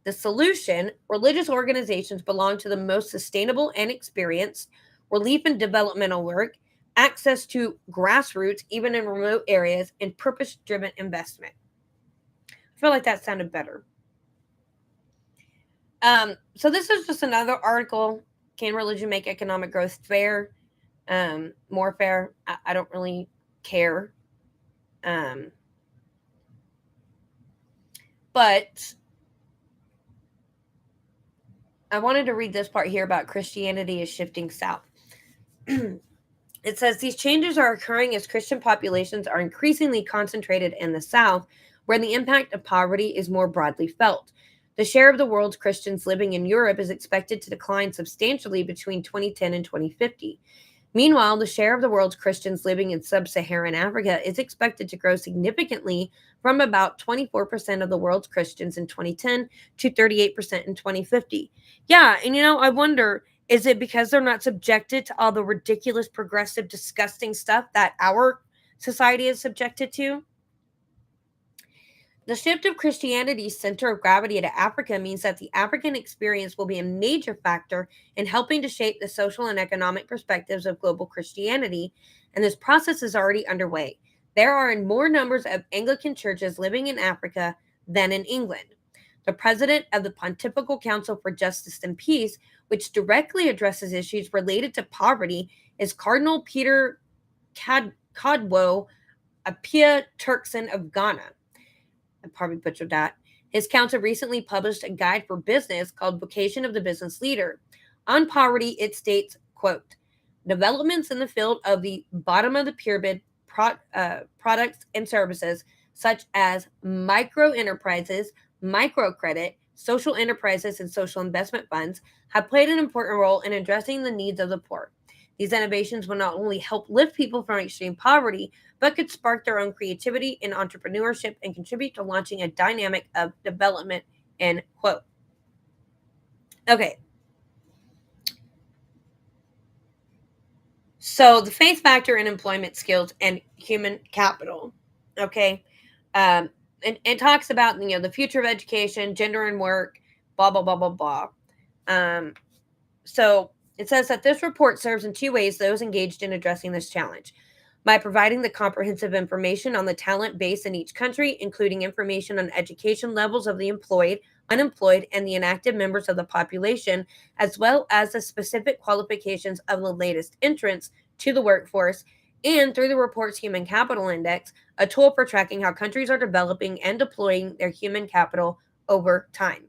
The solution, religious organizations belong to the most sustainable and experienced, relief and developmental work, access to grassroots, even in remote areas, and purpose driven investment. I feel like that sounded better. So this is just another article. Can religion make economic growth fair? More fair? I don't really care. But I wanted to read this part here about Christianity is shifting south. It says these changes are occurring as Christian populations are increasingly concentrated in the South, where the impact of poverty is more broadly felt. The share of the world's Christians living in Europe is expected to decline substantially between 2010 and 2050. Meanwhile, the share of the world's Christians living in sub-Saharan Africa is expected to grow significantly from about 24% of the world's Christians in 2010 to 38% in 2050. Yeah, and I wonder, is it because they're not subjected to all the ridiculous, progressive, disgusting stuff that our society is subjected to? The shift of Christianity's center of gravity to Africa means that the African experience will be a major factor in helping to shape the social and economic perspectives of global Christianity, and this process is already underway. There are more numbers of Anglican churches living in Africa than in England. The president of the Pontifical Council for Justice and Peace, which directly addresses issues related to poverty, is Cardinal Peter Codwo Apia Turkson of Ghana. I probably butchered that. His council recently published a guide for business called Vocation of the Business Leader. On poverty, it states, quote, developments in the field of the bottom of the pyramid products and services, such as micro enterprises, microcredit, social enterprises, and social investment funds, have played an important role in addressing the needs of the poor. These innovations will not only help lift people from extreme poverty, but could spark their own creativity and entrepreneurship and contribute to launching a dynamic of development, end quote. Okay. So the faith factor in employment skills and human capital. Okay. And talks about, the future of education, gender and work, blah, blah, blah, blah, blah. So it says that this report serves in two ways those engaged in addressing this challenge. By providing the comprehensive information on the talent base in each country, including information on education levels of the employed, unemployed, and the inactive members of the population, as well as the specific qualifications of the latest entrants to the workforce, and through the report's Human Capital Index, a tool for tracking how countries are developing and deploying their human capital over time.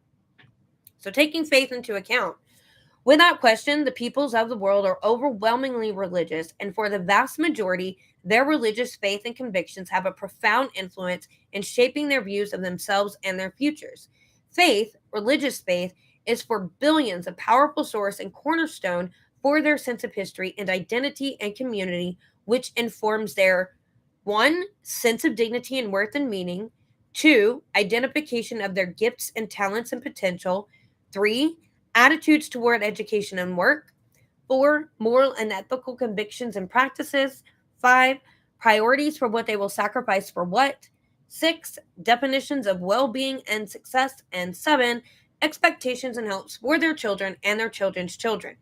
So taking faith into account, without question, the peoples of the world are overwhelmingly religious, and for the vast majority, their religious faith and convictions have a profound influence in shaping their views of themselves and their futures. Faith, religious faith, is for billions a powerful source and cornerstone for their sense of history and identity and community, which informs their 1. Sense of dignity and worth and meaning, 2. Identification of their gifts and talents and potential, 3. Attitudes toward education and work, 4. Moral and ethical convictions and practices, 5. Priorities for what they will sacrifice for what, 6. Definitions of well-being and success, and 7. Expectations and hopes for their children and their children's children.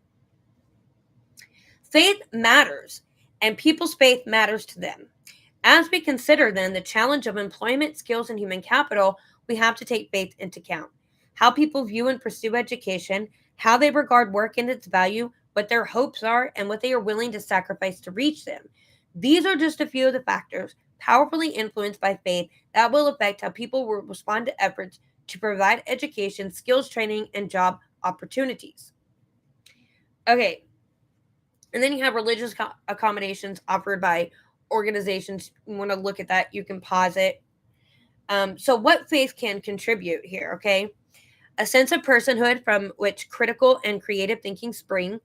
Faith matters, and people's faith matters to them. As we consider, then, the challenge of employment, skills, and human capital, we have to take faith into account. How people view and pursue education, how they regard work and its value, what their hopes are, and what they are willing to sacrifice to reach them. These are just a few of the factors powerfully influenced by faith that will affect how people will respond to efforts to provide education, skills training, and job opportunities. Okay. And then you have religious accommodations offered by organizations. You want to look at that, you can pause it. So what faith can contribute here, okay? A sense of personhood from which critical and creative thinking spring,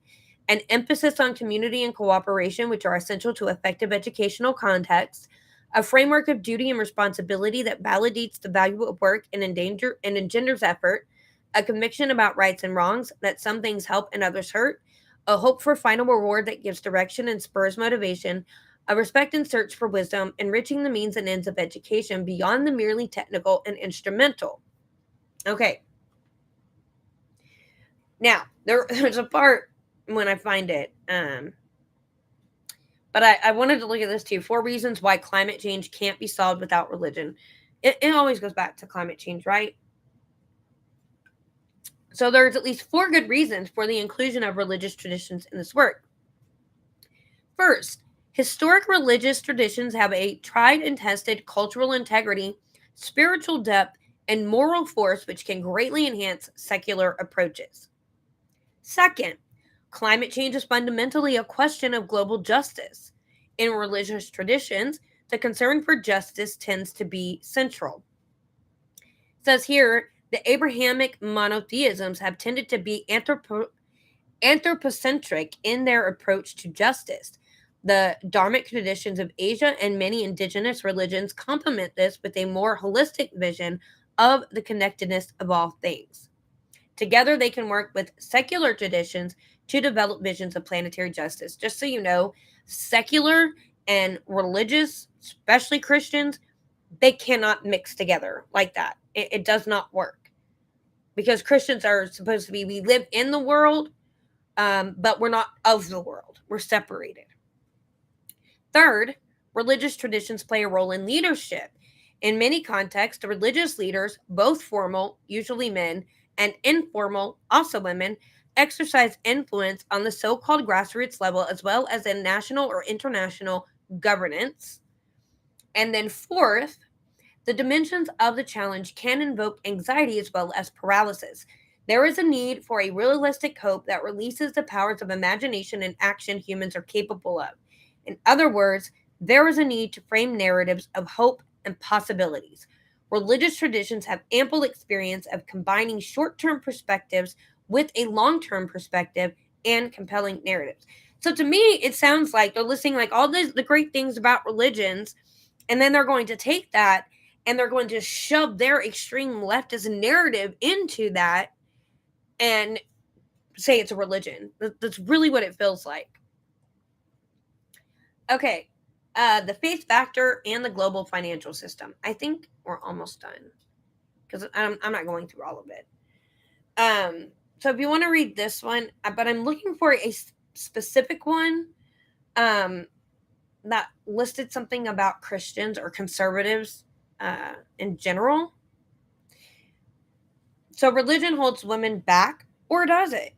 an emphasis on community and cooperation, which are essential to effective educational context, a framework of duty and responsibility that validates the value of work and engenders effort, a conviction about rights and wrongs, that some things help and others hurt, a hope for final reward that gives direction and spurs motivation, a respect and search for wisdom, enriching the means and ends of education beyond the merely technical and instrumental. Okay. Now, there's a part when I find it, but I wanted to look at this too. 4 reasons why climate change can't be solved without religion. It always goes back to climate change, right? So there's at least 4 good reasons for the inclusion of religious traditions in this work. First, historic religious traditions have a tried and tested cultural integrity, spiritual depth, and moral force which can greatly enhance secular approaches. Second, climate change is fundamentally a question of global justice. In religious traditions, the concern for justice tends to be central. It says here, the Abrahamic monotheisms have tended to be anthropocentric in their approach to justice. The Dharmic traditions of Asia and many indigenous religions complement this with a more holistic vision of the connectedness of all things. Together, they can work with secular traditions to develop visions of planetary justice. Just so you know, secular and religious, especially Christians, they cannot mix together like that. It does not work. Because Christians are supposed to be, we live in the world, but we're not of the world. We're separated. Third, religious traditions play a role in leadership. In many contexts, religious leaders, both formal, usually men, and informal, also women, exercise influence on the so-called grassroots level as well as in national or international governance. And then fourth, the dimensions of the challenge can invoke anxiety as well as paralysis. There is a need for a realistic hope that releases the powers of imagination and action humans are capable of. In other words, there is a need to frame narratives of hope and possibilities. Religious traditions have ample experience of combining short-term perspectives with a long-term perspective and compelling narratives. So to me, it sounds like they're listing like all the great things about religions, and then they're going to take that and they're going to shove their extreme leftist narrative into that and say it's a religion. That's really what it feels like. Okay, the faith factor and the global financial system. I think we're almost done because I'm not going through all of it. So if you want to read this one, but I'm looking for a specific one that listed something about Christians or conservatives in general. So religion holds women back, or does it?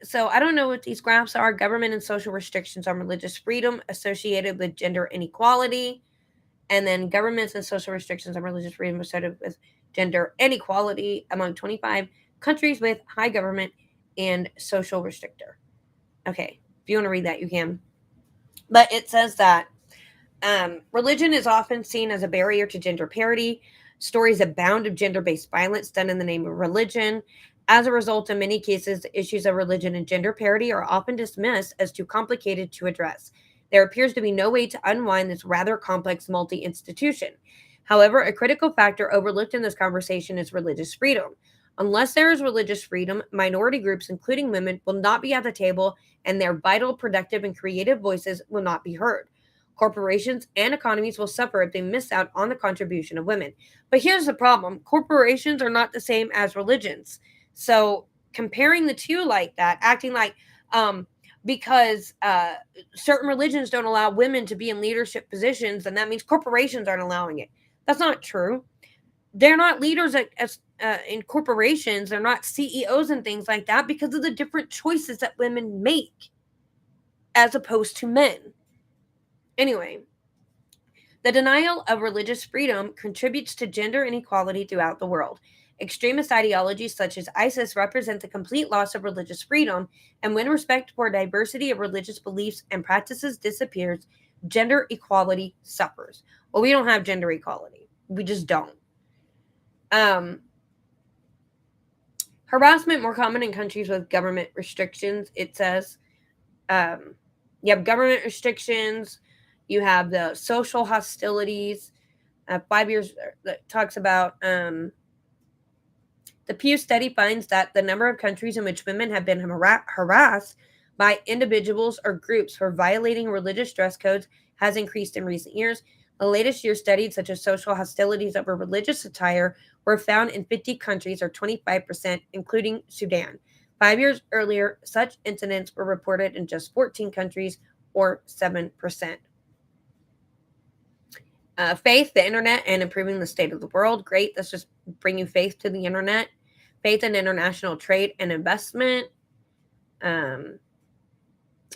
So I don't know what these graphs are. Government and social restrictions on religious freedom associated with gender inequality. And then governments and social restrictions on religious freedom associated with gender inequality among 25 countries with high government and social restrictor. Okay, if you want to read that, you can. But it says that religion is often seen as a barrier to gender parity. Stories abound of gender-based violence done in the name of religion. As a result, in many cases, the issues of religion and gender parity are often dismissed as too complicated to address. There appears to be no way to unwind this rather complex multi-institution. However, a critical factor overlooked in this conversation is religious freedom. Unless there is religious freedom, minority groups, including women, will not be at the table, and their vital, productive, and creative voices will not be heard. Corporations and economies will suffer if they miss out on the contribution of women. But here's the problem. Corporations are not the same as religions. So comparing the two like that, acting like because certain religions don't allow women to be in leadership positions, and that means corporations aren't allowing it. That's not true. They're not leaders in corporations. They're not CEOs and things like that because of the different choices that women make as opposed to men. Anyway, the denial of religious freedom contributes to gender inequality throughout the world. Extremist ideologies such as ISIS represent the complete loss of religious freedom, and when respect for diversity of religious beliefs and practices disappears, gender equality suffers. Well, we don't have gender equality. We just don't. Um, Harassment more common in countries with government restrictions, it says. Um, you have government restrictions, you have the social hostilities. 5 years that talks about the Pew study finds that the number of countries in which women have been harassed by individuals or groups for violating religious dress codes has increased in recent years. The latest year studies, such as social hostilities over religious attire, were found in 50 countries, or 25%, including Sudan. 5 years earlier, such incidents were reported in just 14 countries, or 7%. Faith, the internet, and improving the state of the world. Great. Let's just bring you faith to the internet. Faith in international trade and investment. And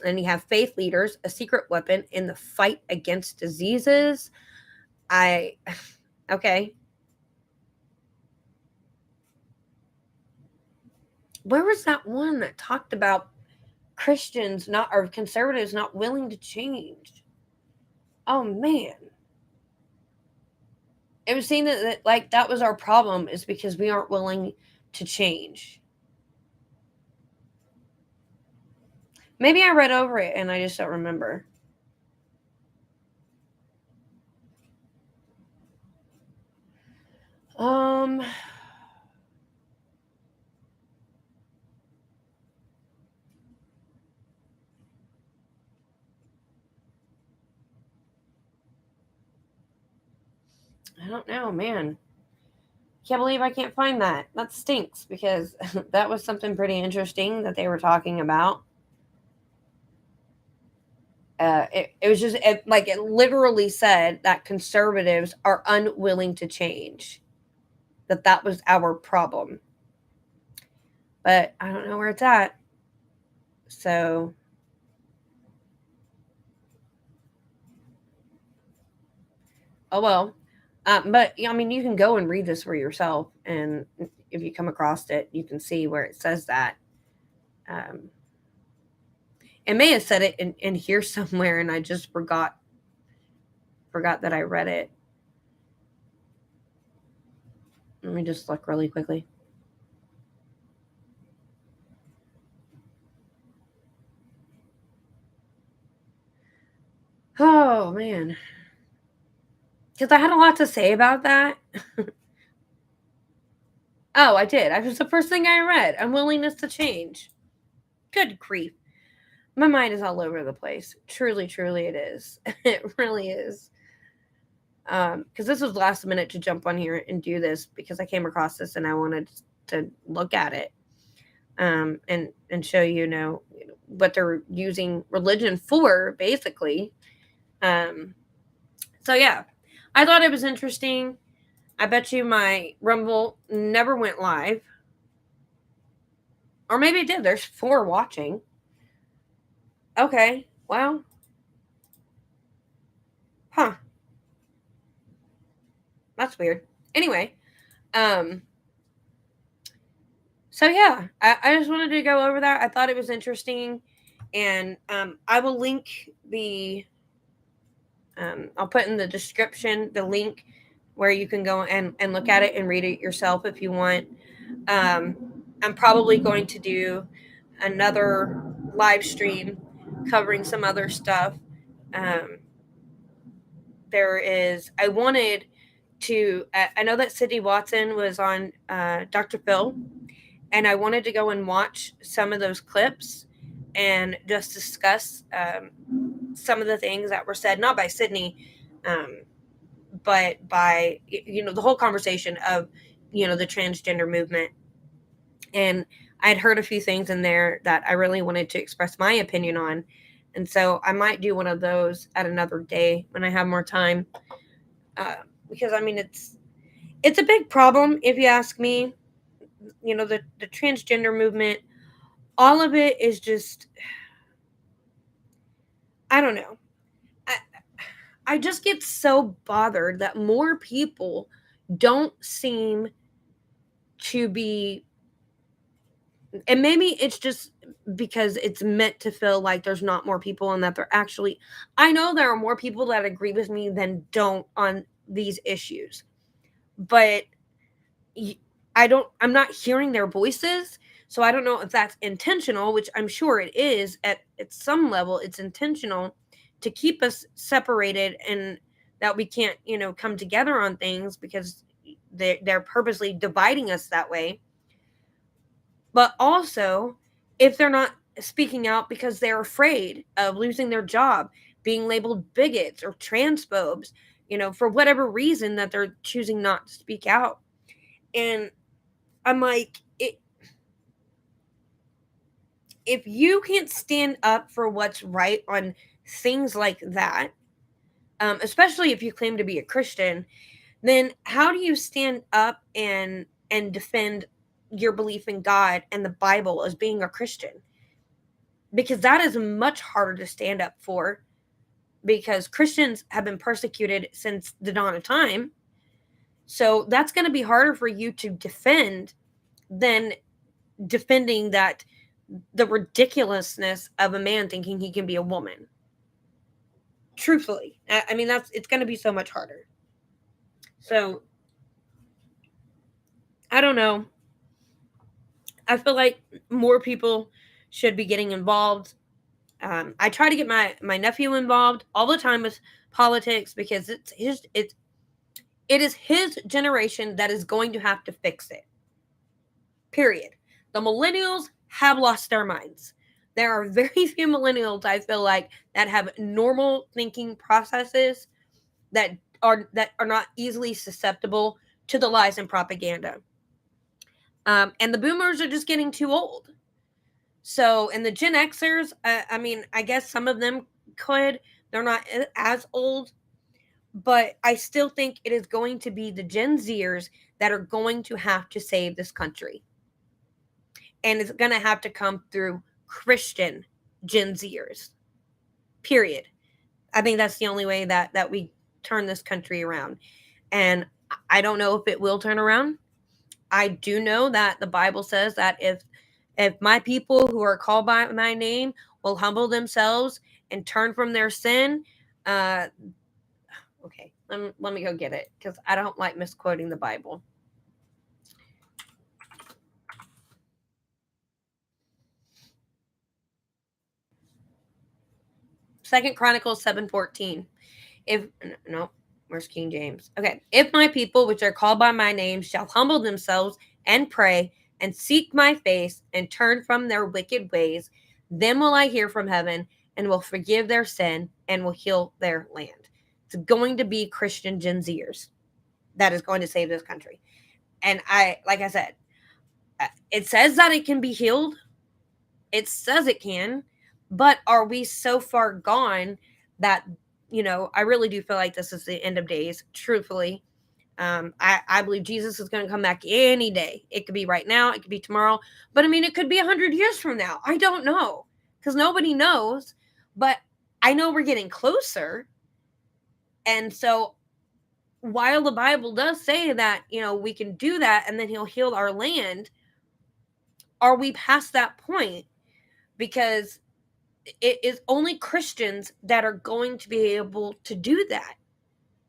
you have faith leaders, a secret weapon in the fight against diseases. Okay. Where was that one that talked about Christians not, or conservatives not willing to change? Oh man. It was seen that like that was our problem, is because we aren't willing to change. Maybe I read over it and I just don't remember. Um I don't know, man. Can't believe I can't find that. That stinks, because that was something pretty interesting that they were talking about. It was just like it literally said that conservatives are unwilling to change. That was our problem. But I don't know where it's at. So, oh well. But I mean, you can go and read this for yourself, and if you come across it, you can see where it says that. Um, it may have said it in here somewhere, and I just forgot that I read it. Let me just look really quickly. Oh man, because I had a lot to say about that. Oh, I did. I was the first thing I read. Unwillingness to change. Good grief. My mind is all over the place. Truly, truly it is. It really is. Because this was last minute to jump on here and do this, because I came across this and I wanted to look at it, and show what they're using religion for, basically. So yeah, I thought it was interesting. I bet you my Rumble never went live, or maybe it did. There's 4 watching. Okay, well, huh? That's weird. Anyway, um, so yeah, I just wanted to go over that. I thought it was interesting, and I will link the. I'll put in the description the link where you can go and look at it and read it yourself if you want. Um, I'm probably going to do another live stream covering some other stuff. Um, I wanted to, I know that Sydney Watson was on Dr. Phil, and I wanted to go and watch some of those clips and just discuss some of the things that were said, not by Sydney, um, but by the whole conversation of the transgender movement. And I had heard a few things in there that I really wanted to express my opinion on, and so I might do one of those at another day when I have more time, because I mean it's a big problem, if you ask me. The transgender movement, all of it is just, I don't know. I, I just get so bothered that more people don't seem to be, and maybe it's just because it's meant to feel like there's not more people, and that they're actually, I know there are more people that agree with me than don't on these issues, but I'm not hearing their voices. So I don't know if that's intentional, which I'm sure it is at some level. It's intentional to keep us separated, and that we can't, come together on things, because they're purposely dividing us that way. But also, if they're not speaking out because they're afraid of losing their job, being labeled bigots or transphobes, for whatever reason that they're choosing not to speak out. And I'm like, if you can't stand up for what's right on things like that, especially if you claim to be a Christian, then how do you stand up and defend your belief in God and the Bible as being a Christian? Because that is much harder to stand up for, because Christians have been persecuted since the dawn of time. So that's going to be harder for you to defend than defending the ridiculousness of a man thinking he can be a woman. Truthfully, I mean, it's going to be so much harder. So I don't know. I feel like more people should be getting involved. I try to get my nephew involved all the time with politics, because it is his generation that is going to have to fix it. Period. The millennials have lost their minds. There are very few millennials, I feel like, that have normal thinking processes, that are not easily susceptible to the lies and propaganda. And the boomers are just getting too old. So, and the Gen Xers, I mean, I guess some of them could. They're not as old, but I still think it is going to be the Gen Zers that are going to have to save this country. And it's going to have to come through Christian Gen Zers. Period. I think that's the only way that we turn this country around. And I don't know if it will turn around. I do know that the Bible says that if my people who are called by my name will humble themselves and turn from their sin, okay, let me go get it, because I don't like misquoting the Bible. Second Chronicles 7:14. Where's King James? Okay. If my people, which are called by my name, shall humble themselves and pray and seek my face and turn from their wicked ways, then will I hear from heaven and will forgive their sin and will heal their land. It's going to be Christian Gen Zers that is going to save this country. And like I said, it says that it can be healed. It says it can, but are we so far gone that, I really do feel like this is the end of days, truthfully. I believe Jesus is going to come back any day. It could be right now, it could be tomorrow, but I mean, it could be 100 years from now. I don't know, because nobody knows, but I know we're getting closer. And so while the Bible does say that, we can do that and then he'll heal our land, are we past that point? Because it is only Christians that are going to be able to do that.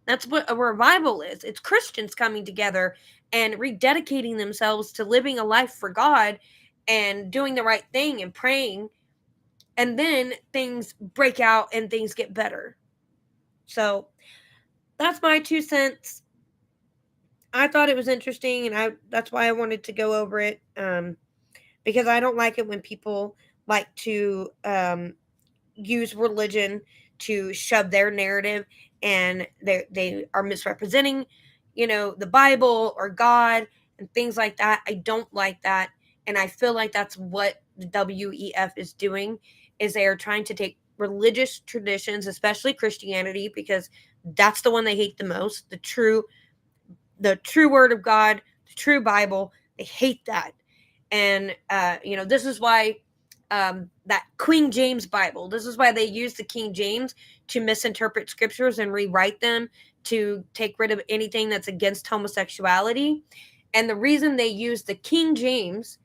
That's what a revival is. It's Christians coming together and rededicating themselves to living a life for God and doing the right thing and praying. And then things break out and things get better. So that's my 2 cents. I thought it was interesting, and that's why I wanted to go over it, because I don't like it when people like to use religion to shove their narrative, and they are misrepresenting, the Bible or God and things like that. I don't like that, and I feel like that's what the WEF is doing, is they are trying to take religious traditions, especially Christianity, because that's the one they hate the most, the true word of God, the true Bible. They hate that. And this is why that King James Bible, this is why they use the King James to misinterpret scriptures and rewrite them to take rid of anything that's against homosexuality. And the reason they use the King James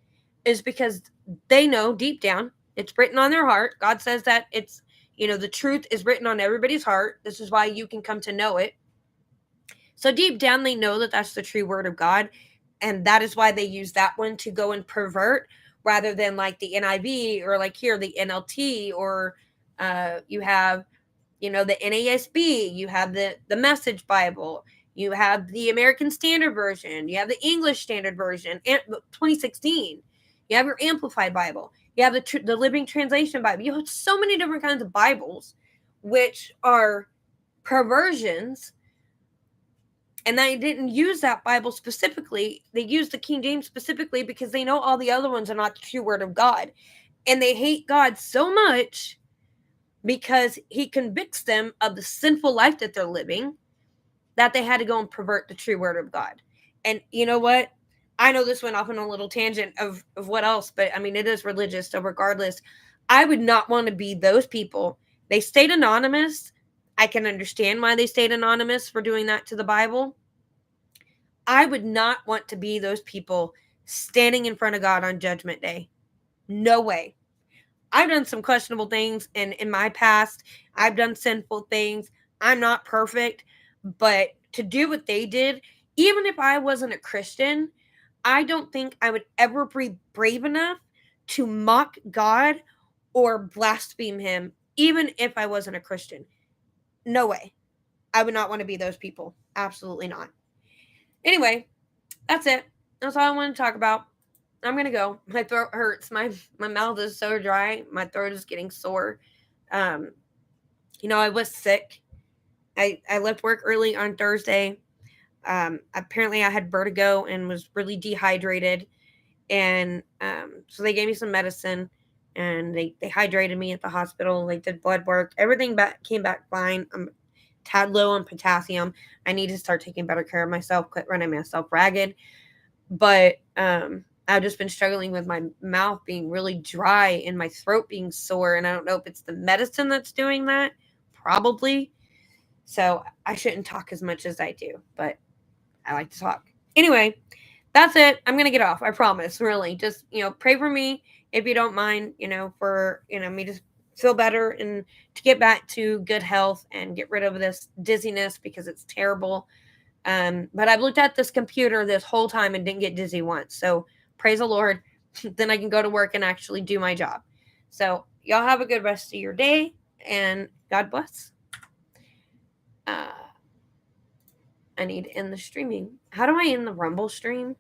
is because they know deep down it's written on their heart. God says that it's, the truth is written on everybody's heart. This is why you can come to know it. So deep down, they know that that's the true word of God. And that is why they use that one to go and pervert rather than like the NIV or like here, the NLT, or you have, the NASB, you have the Message Bible, you have the American Standard Version, you have the English Standard Version, 2016, you have your Amplified Bible, you have the Living Translation Bible. You have so many different kinds of Bibles, which are perversions. And they didn't use that Bible specifically. They used the King James specifically because they know all the other ones are not the true word of God. And they hate God so much because he convicts them of the sinful life that they're living that they had to go and pervert the true word of God. And you know what? I know this went off on a little tangent of what else, but I mean, it is religious. So regardless, I would not want to be those people. They stayed anonymous. I can understand why they stayed anonymous for doing that to the Bible. I would not want to be those people standing in front of God on Judgment Day. No way. I've done some questionable things in my past. I've done sinful things. I'm not perfect, but to do what they did, even if I wasn't a Christian, I don't think I would ever be brave enough to mock God or blaspheme him, even if I wasn't a Christian. No way. I would not want to be those people. Absolutely not. Anyway, that's it. That's all I want to talk about. I'm gonna go. My throat hurts. My mouth is so dry. My throat is getting sore. Um, I was sick. I left work early on Thursday. Apparently I had vertigo and was really dehydrated, and so they gave me some medicine, and they hydrated me at the hospital. They did blood work. Everything came back fine. I'm tad low on potassium. I need to start taking better care of myself. Quit running myself ragged. But I've just been struggling with my mouth being really dry and my throat being sore, and I don't know if it's the medicine that's doing that. Probably. So I shouldn't talk as much as I do, but I like to talk. Anyway, that's it. I'm gonna get off. I promise. Really, just pray for me if you don't mind. For me to feel better and to get back to good health and get rid of this dizziness because it's terrible. But I've looked at this computer this whole time and didn't get dizzy once. So praise the Lord. Then I can go to work and actually do my job. So y'all have a good rest of your day and God bless. I need to end the streaming. How do I end the Rumble stream?